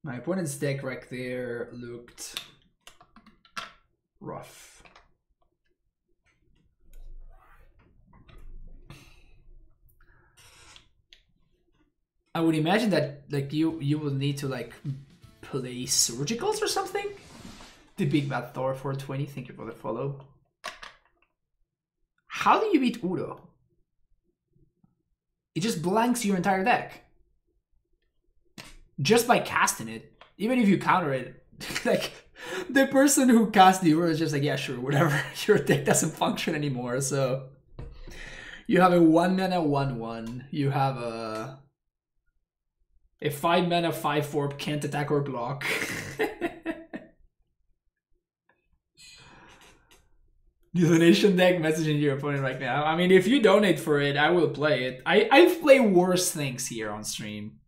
My opponent's deck right there looked rough. I would imagine that like you will need to like play Surgicals or something. The Big Bad Thor 420, thank you for the follow. How do you beat Udo? It just blanks your entire deck. Just by casting it. Even if you counter it. Like, the person who cast the Udo is just like, yeah, sure, whatever. Your deck doesn't function anymore, so... You have a 1 mana 1/1. You have a 5 mana 5/4 can't attack or block. Donation deck messaging your opponent right now. I mean, if you donate for it, I will play it. I've played worse things here on stream.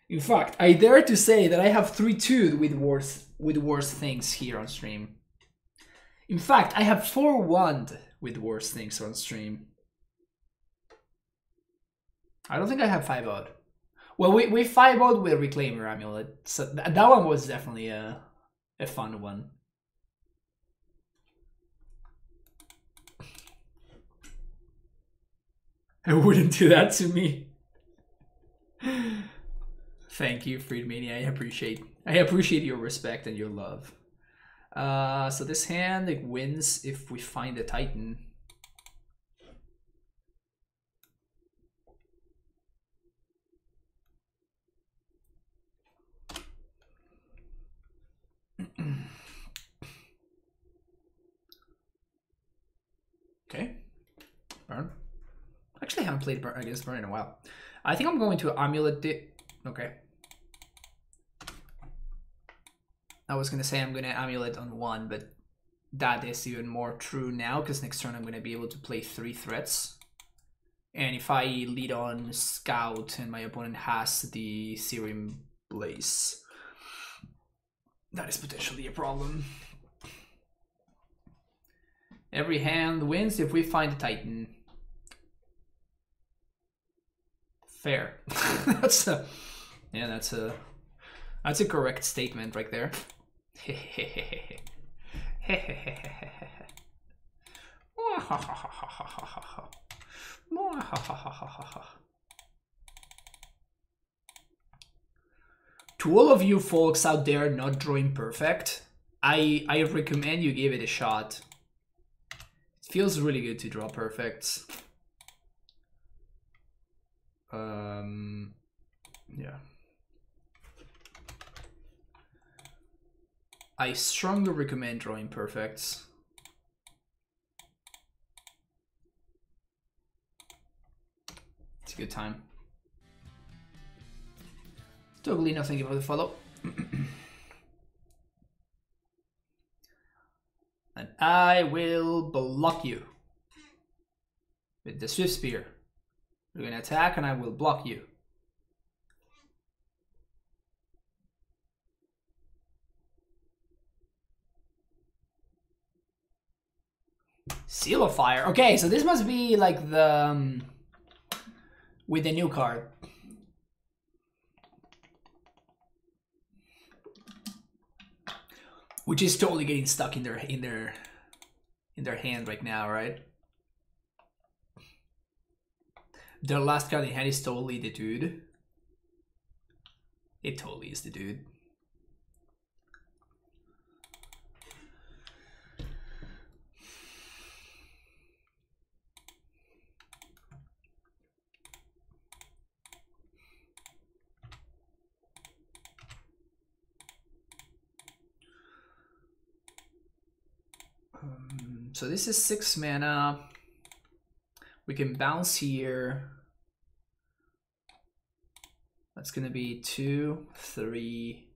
In fact, I dare to say that I have 3-2'd with worse things here on stream. In fact, I have 4-1'd with worse things on stream. I don't think I have 5-0'd. Well, we 5-0'd with Reclaimer Amulet, so that one was definitely a fun one. I wouldn't do that to me. Thank you, Freedmania. I appreciate your respect and your love. So this hand it wins if we find a Titan. Okay, burn. Actually, I haven't played against burn in a while. I think I'm going to amulet it. Okay. I was gonna say I'm gonna amulet on 1, but that is even more true now because next turn I'm gonna be able to play 3 threats. And if I lead on Scout and my opponent has the Searing Blaze, that is potentially a problem. Every hand wins if we find a Titan. Fair. That's a correct statement right there. To all of you folks out there not drawing perfect, I recommend you give it a shot. It feels really good to draw perfects. Yeah. I strongly recommend drawing perfects. It's a good time. Toglino, thank you for the follow. And I will block you with the Swift Spear. You're gonna attack and I will block you. Seal of Fire. Okay, so this must be like the with the new card. Which is totally getting stuck in their hand right now, right? Their last card in hand is totally the dude. It totally is the dude. So this is 6 mana. We can bounce here. That's gonna be 2, 3,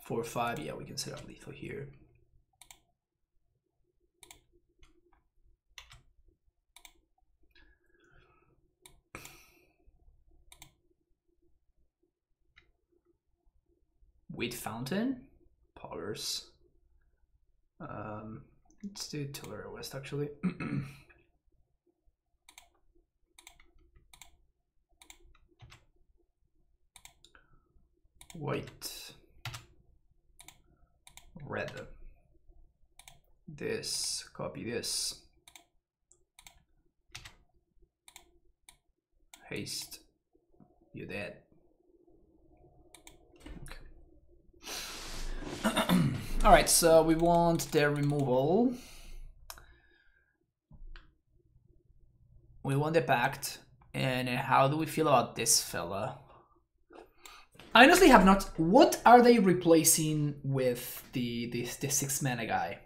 4, 5. Yeah, we can set up lethal here. Wait, Fountain? Poggers. Let's do Tillera West actually. white, red. This, copy this. Haste. You're dead. Okay. Alright, so we want their removal. We want the pact. And how do we feel about this fella? I honestly have not... What are they replacing with the 6 mana guy?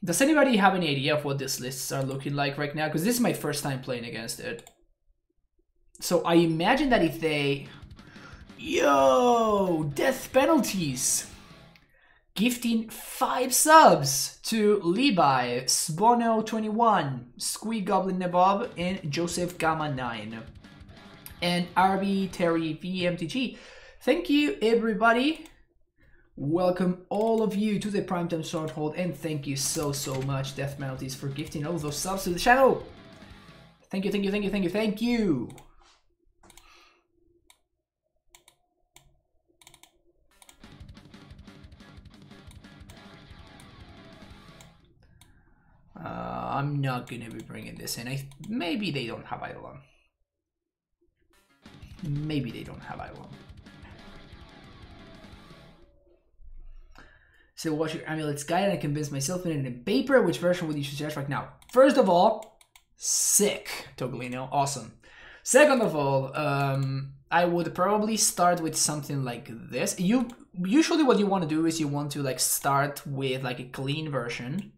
Does anybody have any idea of what these lists are looking like right now? Because this is my first time playing against it. So I imagine that if they... Yo! Death penalties! Gifting 5 subs to Levi, Spono21, Squee Goblin Nabob, and Joseph Gamma 9. And RB Terry VMTG. Thank you, everybody. Welcome all of you to the Primetime Stronghold, and thank you so much, Death Penalties, for gifting all those subs to the channel. Thank you, thank you, thank you, thank you, thank you. I'm not gonna be bringing this in. Maybe they don't have Eidolon. Maybe they don't have Eidolon. So watch your Amulet's guide and I convince myself in it in paper. Which version would you suggest right now? First of all, sick, Toglino, awesome. Second of all, I would probably start with something like this. Usually what you want to do is you want to like start with like a clean version.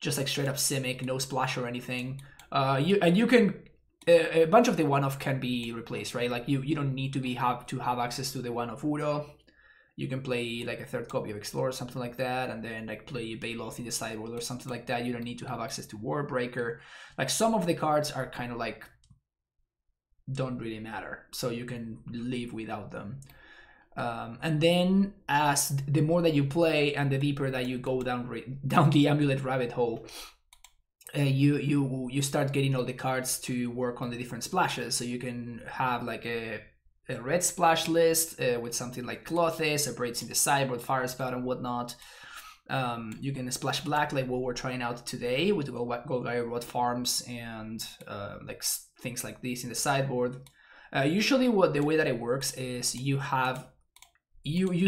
Just like straight up Simic, no splash or anything. You can a bunch of the one-off can be replaced, right? Like you don't need to have access to the one-off Uro. You can play like a third copy of Explorer or something like that, and then like play Baloth in the sideboard or something like that. You don't need to have access to Warbreaker. Like some of the cards are kind of like don't really matter, so you can live without them. And then as the more that you play and the deeper that you go down the Amulet rabbit hole, you start getting all the cards to work on the different splashes. So you can have like a red splash list with something like Clothes, Braids in the Sideboard, Fire Spout, and whatnot. You can splash black like what we're trying out today with Golgari Rod Farms and like things like this in the sideboard. Usually the way that it works is you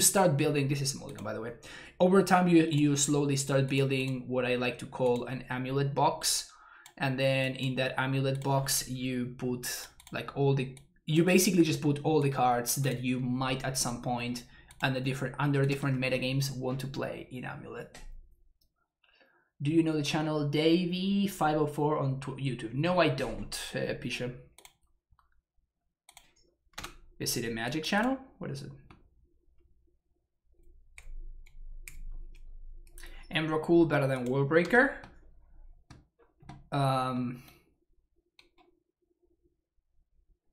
start building, this is Mulligan by the way, over time you slowly start building what I like to call an amulet box, and then in that amulet box you put like you basically just put all the cards that you might at some point under different metagames want to play in Amulet. Do you know the channel Davey504 on YouTube? No, I don't, Pisha. Is it a Magic channel? What is it? Emrakul better than Warbreaker?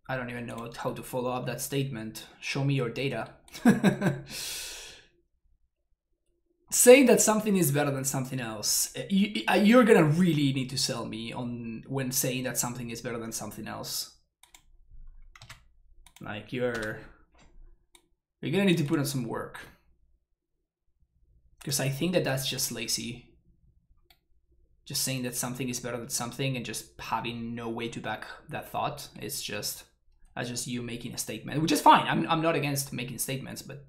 I don't even know how to follow up that statement. Show me your data. Saying that something is better than something else, you're gonna really need to sell me on when saying that something is better than something else. Like you're gonna need to put in some work, because I think that that's just lazy. Just saying that something is better than something and just having no way to back that thought. It's just that's just you making a statement, which is fine. I'm not against making statements, but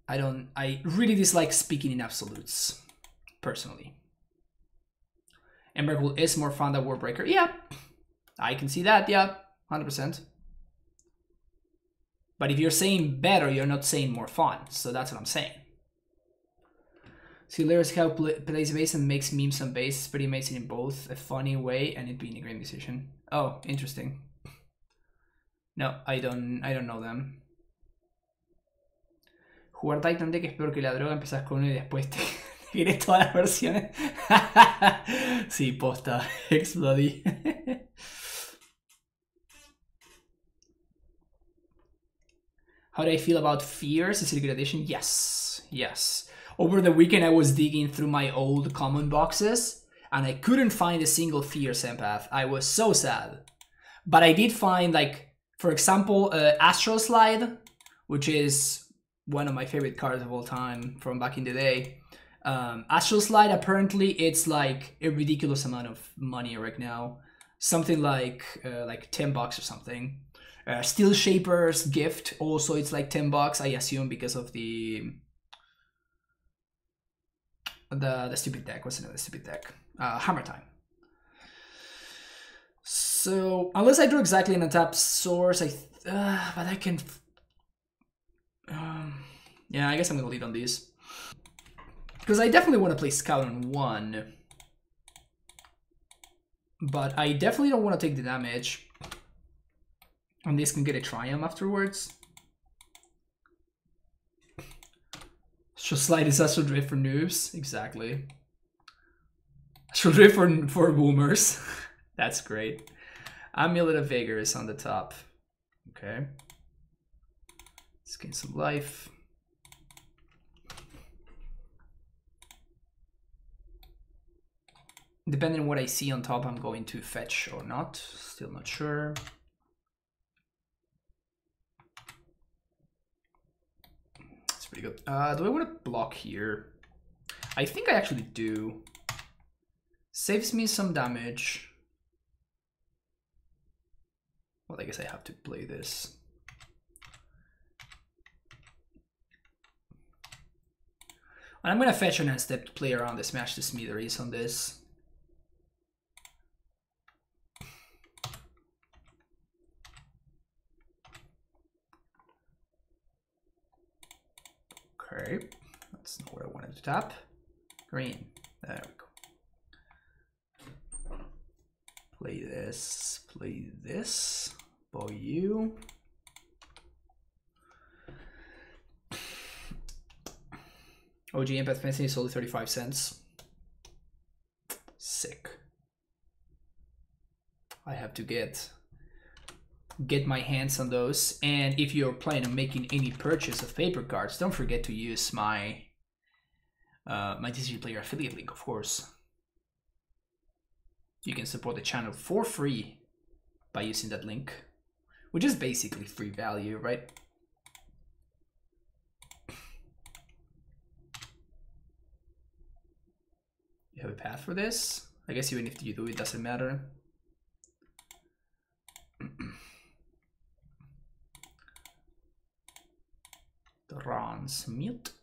I really dislike speaking in absolutes, personally. Emrakul is more fun than Warbreaker. Yeah, I can see that, yeah, 100%. But if you're saying better, you're not saying more fun, so that's what I'm saying. See, Lyris how plays base and makes memes on base. It's pretty amazing in both a funny way and it being a great decision. Oh, interesting. No, I don't know them. Jugar Titan Deck es peor que la droga, empezás con uno y después te querés todas las versiones. Sí, posta, explodí. How do I feel about Fears? Is it a good addition? Yes, yes. Over the weekend I was digging through my old common boxes and I couldn't find a single Fears empath. I was so sad. But I did find, like, for example, Astral Slide, which is one of my favorite cards of all time from back in the day. Astral Slide, apparently it's like a ridiculous amount of money right now. Something like $10 or something. Steel Shaper's Gift, also it's like $10, I assume, because of the stupid deck. What's another stupid deck? Hammer Time. So unless I draw exactly an untap source, but I can. Yeah, I guess I'm gonna lead on these because I definitely want to play Scout on 1, but I definitely don't want to take the damage. And this can get a Triumph afterwards. Astral Slide is Astral Drift for noobs, exactly. Astral Drift for boomers. That's great. Amulet of Vigor is on the top. Okay. Let's gain some life. Depending on what I see on top, I'm going to fetch or not. Still not sure. It's pretty good. Do I want to block here? I think I actually do. Saves me some damage. Well, I guess I have to play this. And I'm gonna fetch an end step to play around the Smash the Smithereens on this. Okay, that's not what I wanted to tap. Green, there we go. Play this, boy you. OG Empath Fencing is only 35 cents. Sick. I have to get my hands on those. And if you're planning on making any purchase of paper cards, don't forget to use my my TCG Player affiliate link, of course. You can support the channel for free by using that link, which is basically free value, right? You have a path for this? I guess even if you do, it doesn't matter. Tron's mute.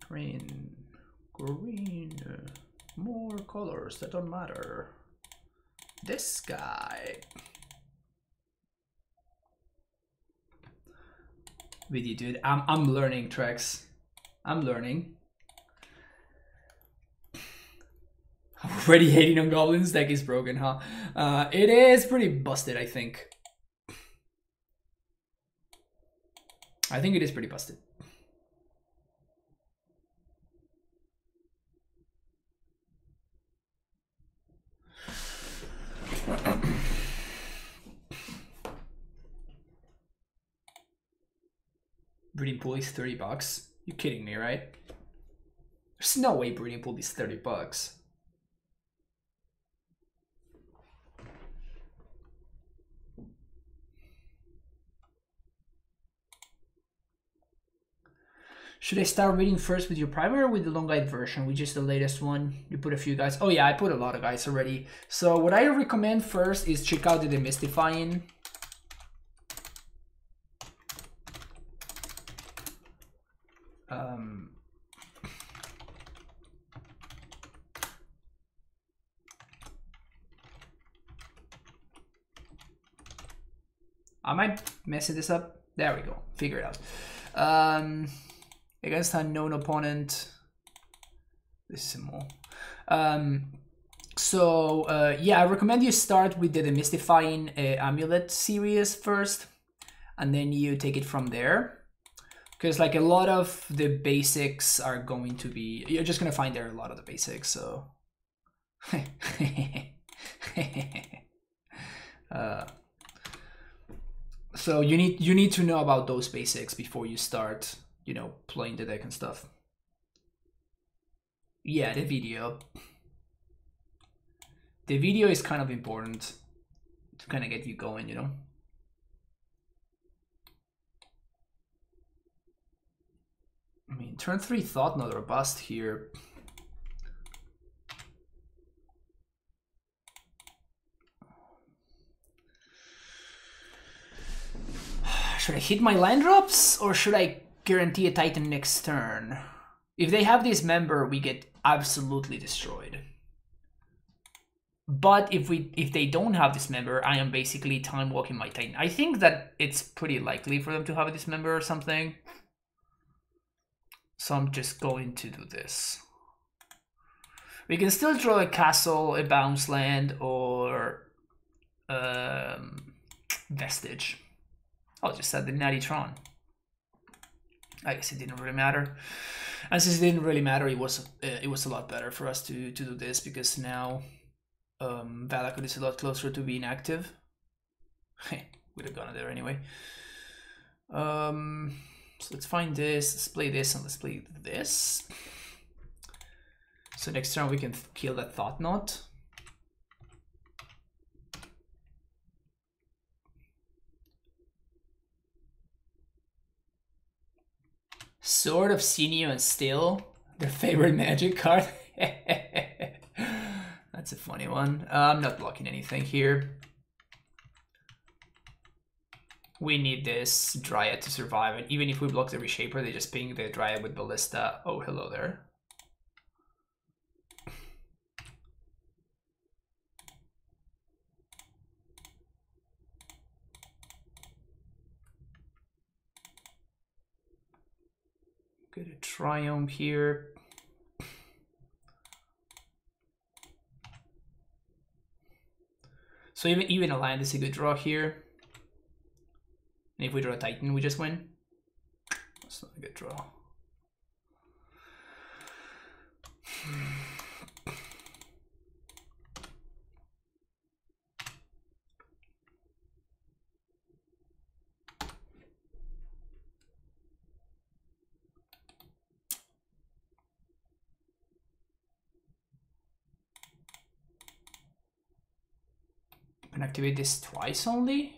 Green, more colors that don't matter. This guy. With you, dude. I'm learning, Trex. I'm learning. Already hating on Goblins. Deck is broken, huh? It is pretty busted, I think. I think it is pretty busted. Breeding Pool is $30. You kidding me, right? There's no way Breeding Pool is $30. Should I start reading first with your primer or with the long guide version, which is the latest one? You put a few guys. Oh yeah, I put a lot of guys already. So what I recommend first is check out the Demystifying. Am I messing this up? There we go. Figure it out. Against an unknown opponent. This is more. Yeah, I recommend you start with the Demystifying Amulet series first, and then you take it from there. Because like a lot of the basics are going to be, you're just gonna find there a lot of the basics. So, so you need to know about those basics before you start, you know, playing the deck and stuff. Yeah, the video. The video is kind of important to kind of get you going, you know? I mean, turn 3 Thought Knot or Bust here. Should I hit my land drops or should I guarantee a Titan next turn? If they have this member, we get absolutely destroyed. But if they don't have this member, I am basically time walking my Titan. I think that it's pretty likely for them to have this member or something. So I'm just going to do this. We can still draw a castle, a bounce land, or Vestige. I'll just add the natty Tron. I guess it didn't really matter. And since it didn't really matter, it was a lot better for us to do this because now Valakut is a lot closer to being active. Would have gone there anyway. So let's find this, let's play this, and let's play this. So next turn we can kill that Thought Knot. Sword of Sinew and Steel, their favorite magic card. That's a funny one. I'm not blocking anything here. We need this Dryad to survive, and even if we block the Reshaper, they just ping the Dryad with Ballista. Oh, hello there. Get a Triumph here. So even a land is a good draw here. And if we draw a Titan, we just win. That's not a good draw. Can activate this twice only?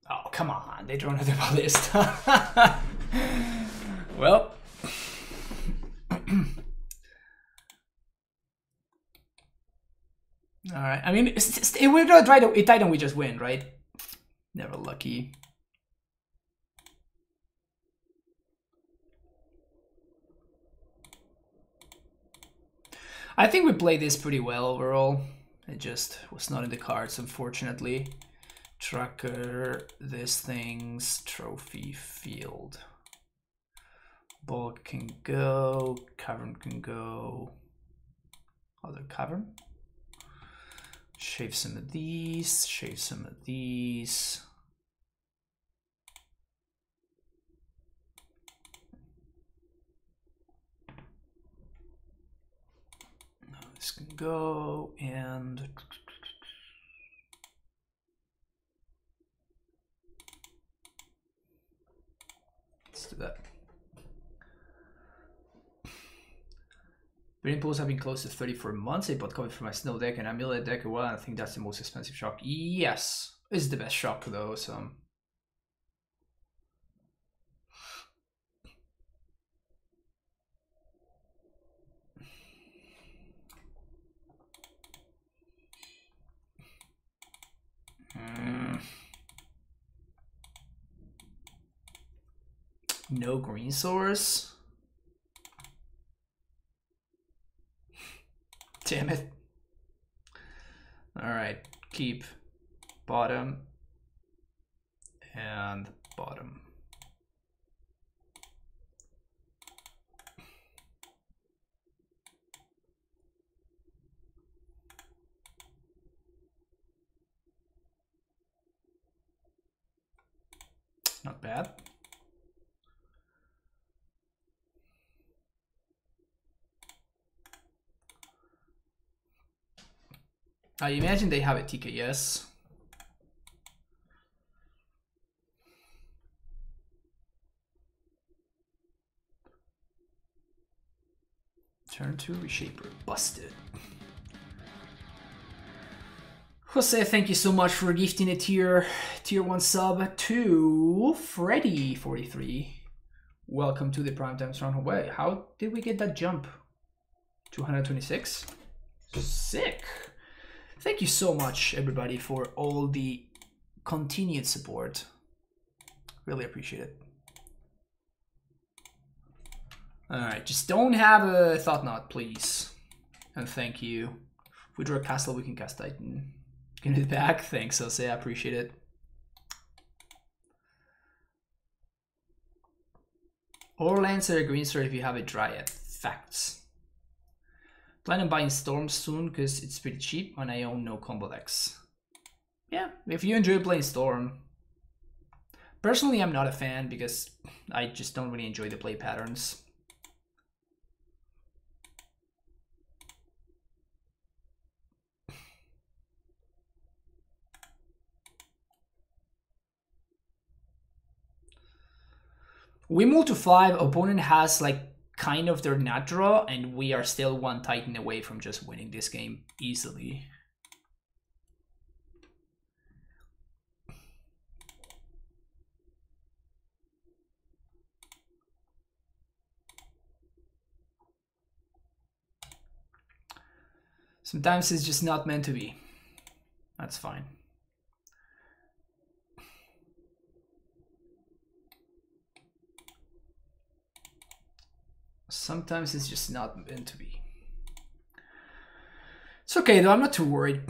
Oh, come on, they drew another Ballista. Well. Alright, I mean, if we draw a Titan, we just win, right? Never lucky. I think we played this pretty well overall. It just was not in the cards, unfortunately. Tracker, this thing's trophy field. Bog can go, cavern can go. Other cavern. Shave some of these, shave some of these. No, this can go, and let's do that. Brain pools have been closed to 34 months. I bought cover for my snow deck and amulet deck. Well, I think that's the most expensive shock. Yes, it's the best shock though. So no green source. Damn it. Alright, keep bottom and bottom. Not bad. I imagine they have a TKS. Turn 2 Reshaper busted. Jose, thank you so much for gifting a tier 1 sub to Freddy43. Welcome to the Primetime Strong Away. How did we get that jump? 226? Sick. Thank you so much, everybody, for all the continued support. Really appreciate it. Alright, just don't have a Thought Knot, please. And thank you. If we draw a castle, we can cast Titan. Give it back. Thanks, Jose. I appreciate it. Or Lancer Greenster if you have a Dryad. Facts. Plan on buying Storm soon because it's pretty cheap and I own no combo decks. Yeah, if you enjoy playing Storm. Personally, I'm not a fan because I just don't really enjoy the play patterns. We move to 5, opponent has like kind of their nat draw, and we are still 1 Titan away from just winning this game easily. Sometimes it's just not meant to be. That's fine. Sometimes it's just not meant to be. It's okay though, I'm not too worried.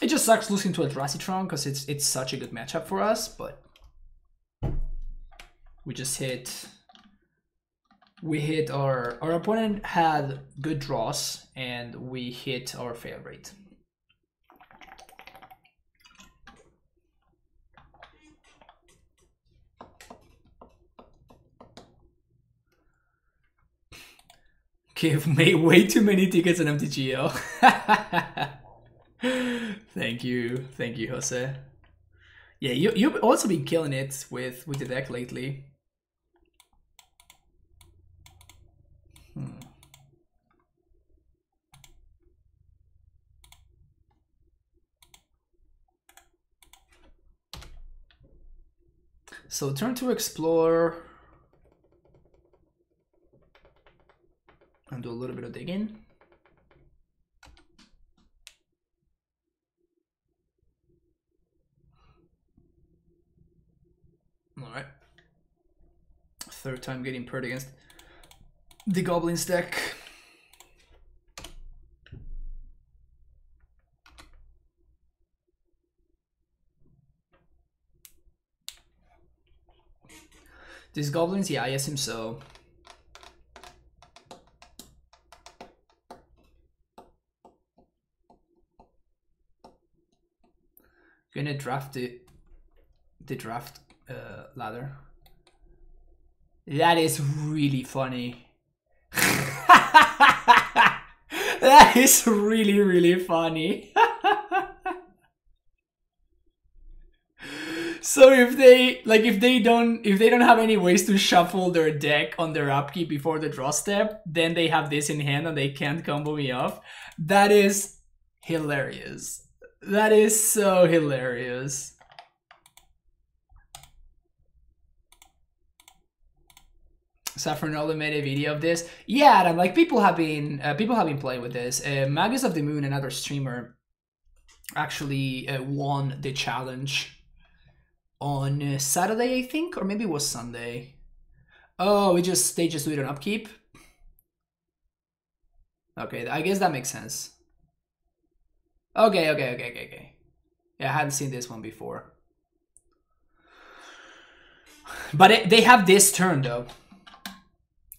It just sucks losing to Eldrazi Tron because it's such a good matchup for us, but we just hit. We hit our opponent had good draws and we hit our fail rate. Give me way too many tickets on MTGO. Thank you, Jose. Yeah, you've also been killing it with the deck lately. So turn to explore and do a little bit of digging. All right. Third time getting paired against the Goblins deck. These Goblins, yeah, I assume so. Gonna draft the draft ladder. That is really funny. That is really funny. So if they don't have any ways to shuffle their deck on their upkeep before the draw step, then they have this in hand and they can't combo me off. That is hilarious. That is so hilarious. Saffronolo made a video of this. Yeah, Adam, like people have been playing with this. Magus of the Moon, another streamer, actually won the challenge on Saturday, I think, or maybe it was Sunday. Oh, they just do it on upkeep. Okay, I guess that makes sense. Okay. Yeah, I hadn't seen this one before. But they have this turn though.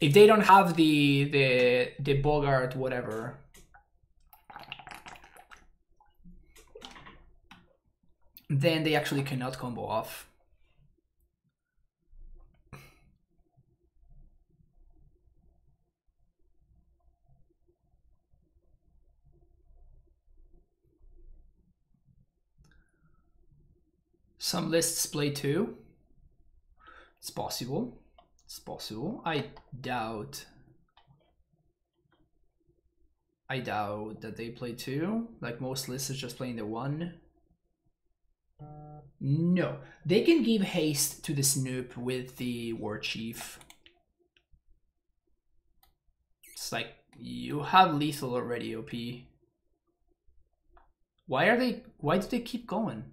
If they don't have the Bogart whatever, then they actually cannot combo off. Some lists play 2. It's possible. It's possible. I doubt that they play 2. Like most lists is just playing the 1. No, they can give haste to the Snoop with the War Chief. It's like you have lethal already, OP. Why do they keep going?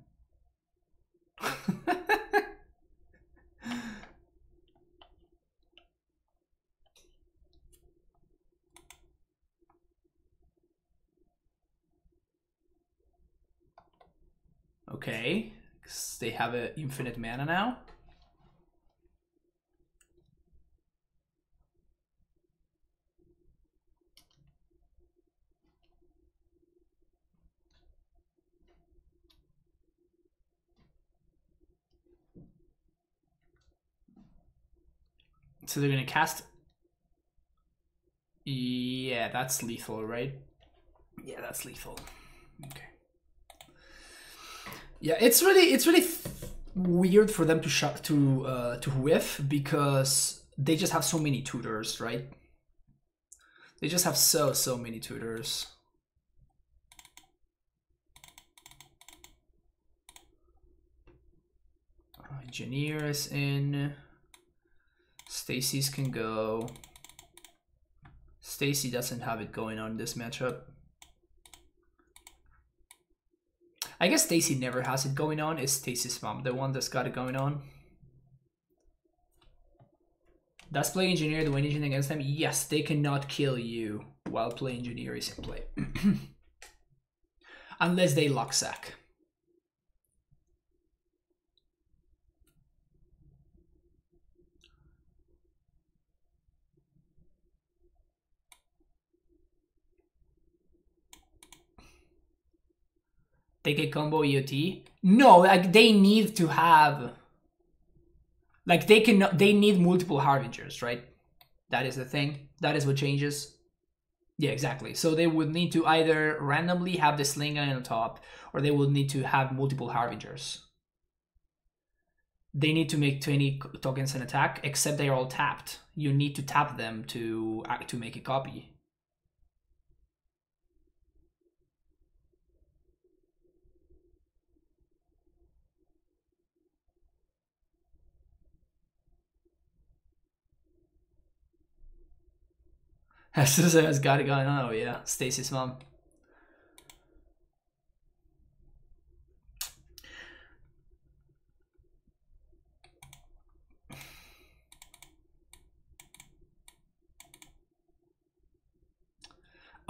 Okay, 'cause they have an infinite mana now. So they're gonna cast. Yeah, that's lethal, right? Yeah, that's lethal. Okay. Yeah, it's really weird for them to whiff because they just have so many tutors, right? They just have so many tutors. Engineer is in. Stacy's can go. Stacy doesn't have it going on in this matchup. I guess Stacy never has it going on. Is Stacy's mom the one that's got it going on? Does play engineer do anything against them? Yes, they cannot kill you while play engineer is in play. Unless they lock sack. They can combo EOT? No, like they need to have, like they need multiple Harbingers, right? That is the thing. That is what changes. Yeah, exactly. So they would need to either randomly have the Sling on top, or they would need to have multiple Harbingers. They need to make 20 tokens an attack, except they are all tapped. You need to tap them to make a copy. Susan has got it going on. Oh yeah, Stacy's mom.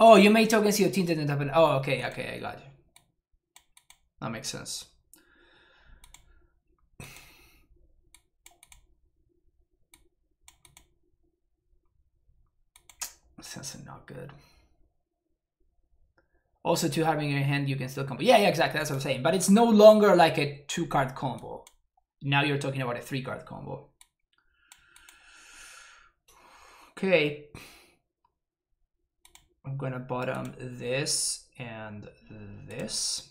Oh, you made tokens your team didn't happen. Oh, okay, I got you. That makes sense. That's not good. Also, 2 having in your hand, you can still combo. Yeah, exactly. That's what I'm saying. But it's no longer like a 2-card combo. Now you're talking about a 3-card combo. Okay. I'm gonna bottom this and this.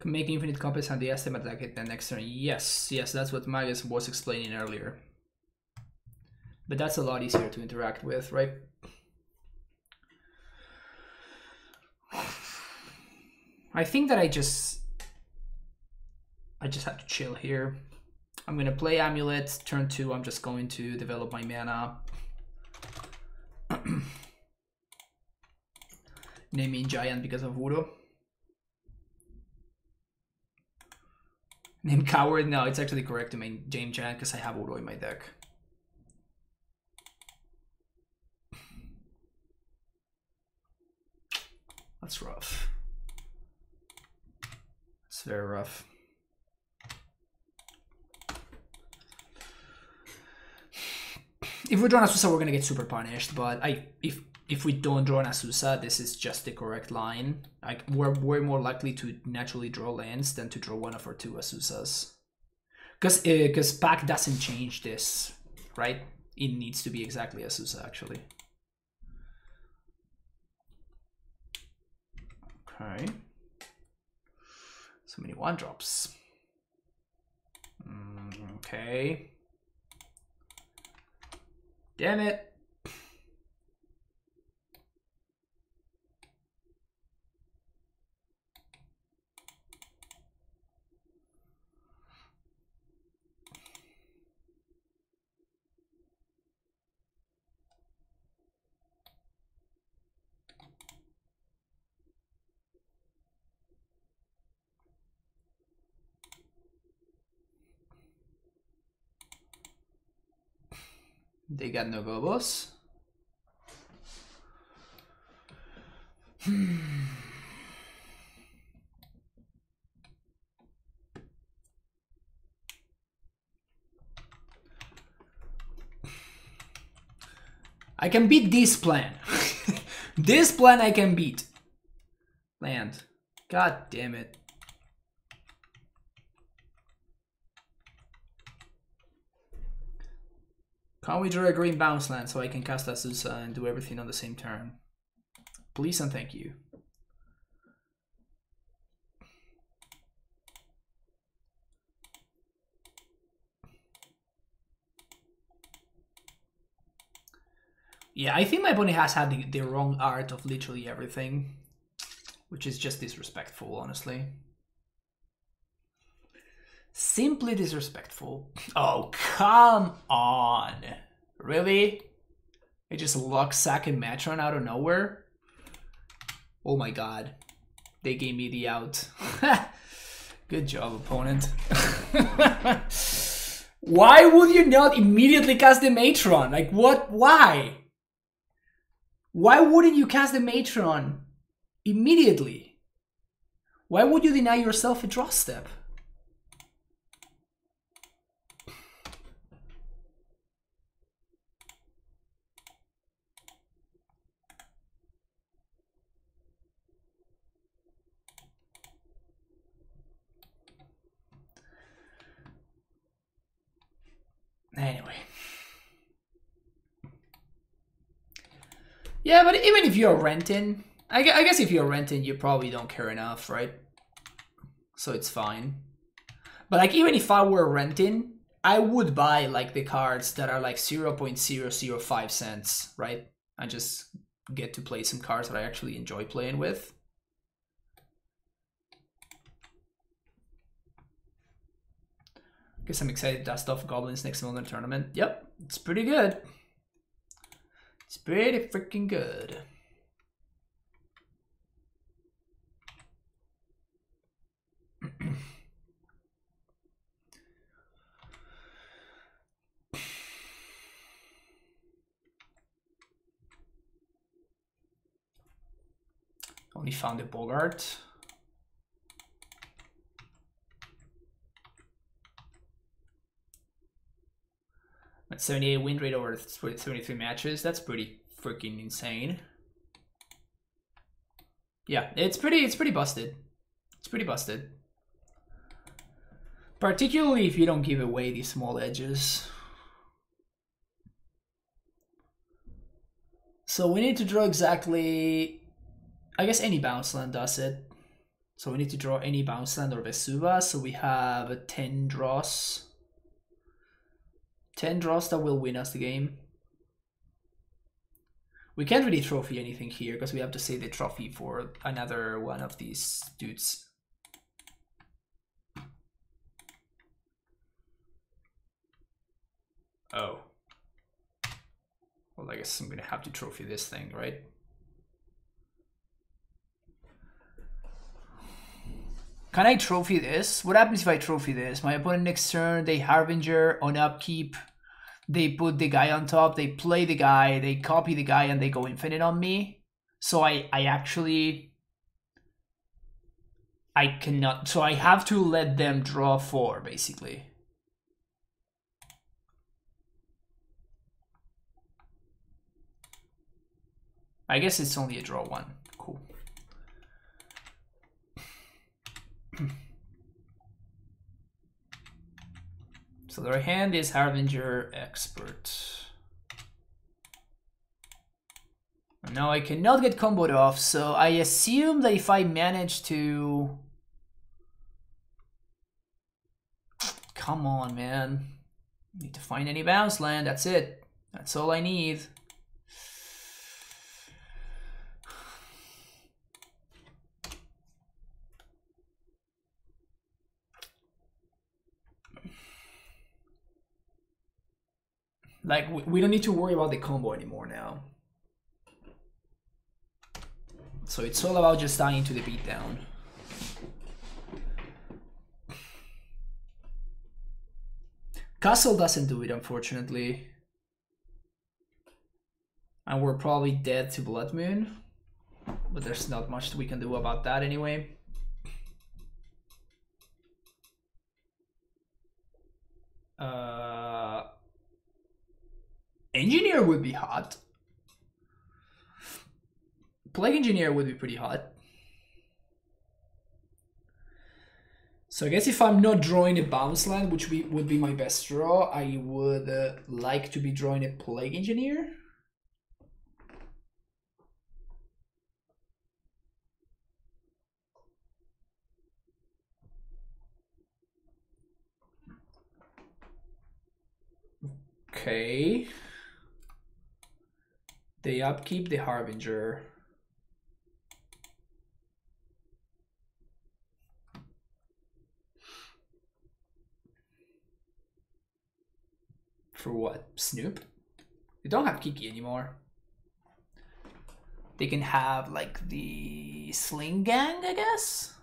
Make infinite copies and the estimate like it the next turn. Yes, that's what Magus was explaining earlier. But that's a lot easier to interact with, right? I think that I just have to chill here. I'm gonna play Amulet. Turn 2, I'm just going to develop my mana. Naming Giant because of Voodoo. Name Coward? No, it's actually correct to name James Giant because I have Voodoo in my deck. That's rough. It's very rough. If we draw an Asusa, we're gonna get super punished, but if we don't draw an Asusa, this is just the correct line. Like we're more likely to naturally draw lands than to draw one of our 2 Asusas. Because pack doesn't change this, right? It needs to be exactly as Azusa, actually. Okay. So many 1-drops. Okay. Damn it. They got no Gobos. I can beat this plan. This plan I can beat. Land. God damn it. Can't we draw a green bounce land so I can cast Azusa and do everything on the same turn? Please and thank you. Yeah, I think my opponent has had the wrong art of literally everything, which is just disrespectful, honestly. Simply disrespectful. Oh, come on. Really? It just luck sack and Matron out of nowhere? Oh my god. They gave me the out. Good job, opponent. Why would you not immediately cast the Matron? Like, what? Why? Why wouldn't you cast the Matron immediately? Why would you deny yourself a draw step? Anyway. Yeah, but even if you're renting, I guess if you're renting, you probably don't care enough, right? So it's fine. But like, even if I were renting, I would buy like the cards that are like 0.005 cents, right? I just get to play some cards that I actually enjoy playing with. Guess I'm excited to dust off Goblins next Modern Tournament. Yep, it's pretty good. It's pretty freaking good. Only found a Bogart. At 78 win rate over 73 matches, that's pretty freaking insane. Yeah, it's pretty busted. It's pretty busted. Particularly if you don't give away these small edges. So we need to draw exactly, I guess any bounce land does it. So we need to draw any bounce land or Vesuva. So we have 10 draws. 10 draws that will win us the game. We can't really trophy anything here because we have to save the trophy for another one of these dudes. Oh. Well, I guess I'm gonna have to trophy this thing, right? Can I trophy this? What happens if I trophy this? My opponent next turn, they Harbinger on upkeep. They put the guy on top, they play the guy, they copy the guy, and they go infinite on me. So I cannot, so I have to let them draw 4, basically. I guess it's only a draw 1. Cool. So their hand is Harbinger Expert. Now I cannot get comboed off, so I assume that if I manage to... Come on, man. Need to find any bounce land, that's it. That's all I need. Like, we don't need to worry about the combo anymore now. So it's all about just dying to the beatdown. Castle doesn't do it, unfortunately. And we're probably dead to Blood Moon. But there's not much we can do about that anyway. Engineer would be hot. Plague Engineer would be pretty hot. So I guess if I'm not drawing a bounce land, which would be my best draw, I would like to be drawing a Plague Engineer. Okay. They upkeep the Harbinger. For what? Snoop? They don't have Kiki anymore. They can have like the Sling Gang, I guess?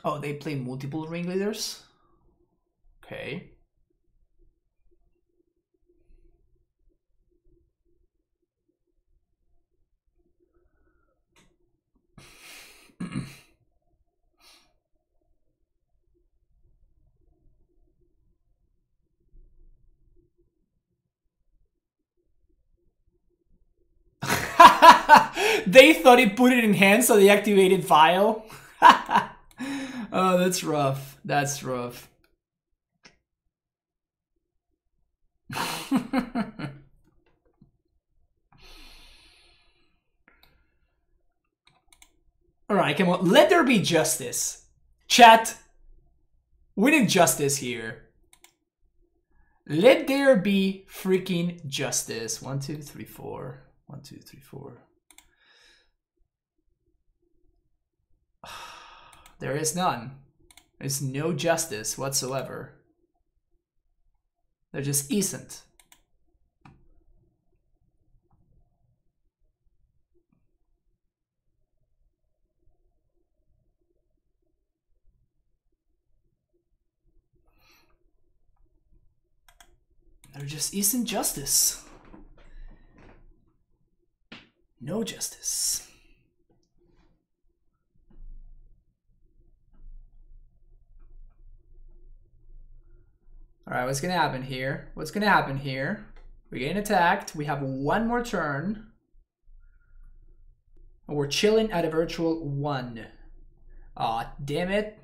Oh, they play multiple ringleaders? Okay. They thought it put it in hand, so they activated Vial. Oh, that's rough. That's rough. Alright, come on. Let there be justice. Chat. We need justice here. Let there be freaking justice. 1, 2, 3, 4. 1, 2, 3, 4. There is none. There's no justice whatsoever. There just isn't. There just isn't justice. No justice. Alright, what's gonna happen here? What's gonna happen here? We're getting attacked. We have one more turn. And we're chilling at a virtual 1. Aw, damn it.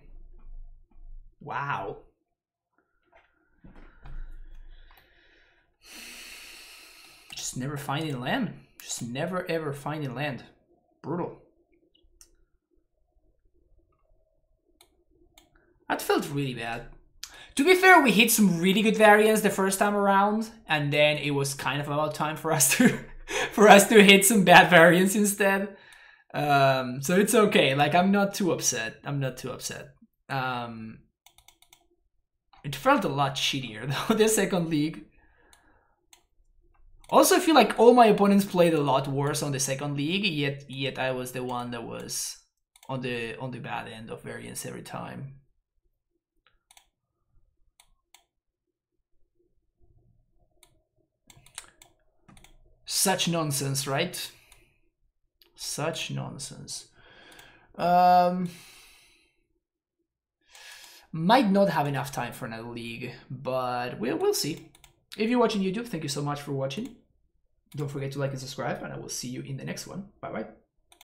Wow. Just never finding land. Just never ever finding land. Brutal. That felt really bad. To be fair, we hit some really good variants the first time around, and then it was kind of about time for us to hit some bad variants instead. So it's okay. Like, I'm not too upset. I'm not too upset. It felt a lot shittier though, the second league. Also, I feel like all my opponents played a lot worse on the second league, yet I was the one that was on the bad end of variance every time. Such nonsense, right? Such nonsense. Might not have enough time for another league, but we'll see. If you're watching YouTube, thank you so much for watching. Don't forget to like and subscribe, and I will see you in the next one. Bye-bye.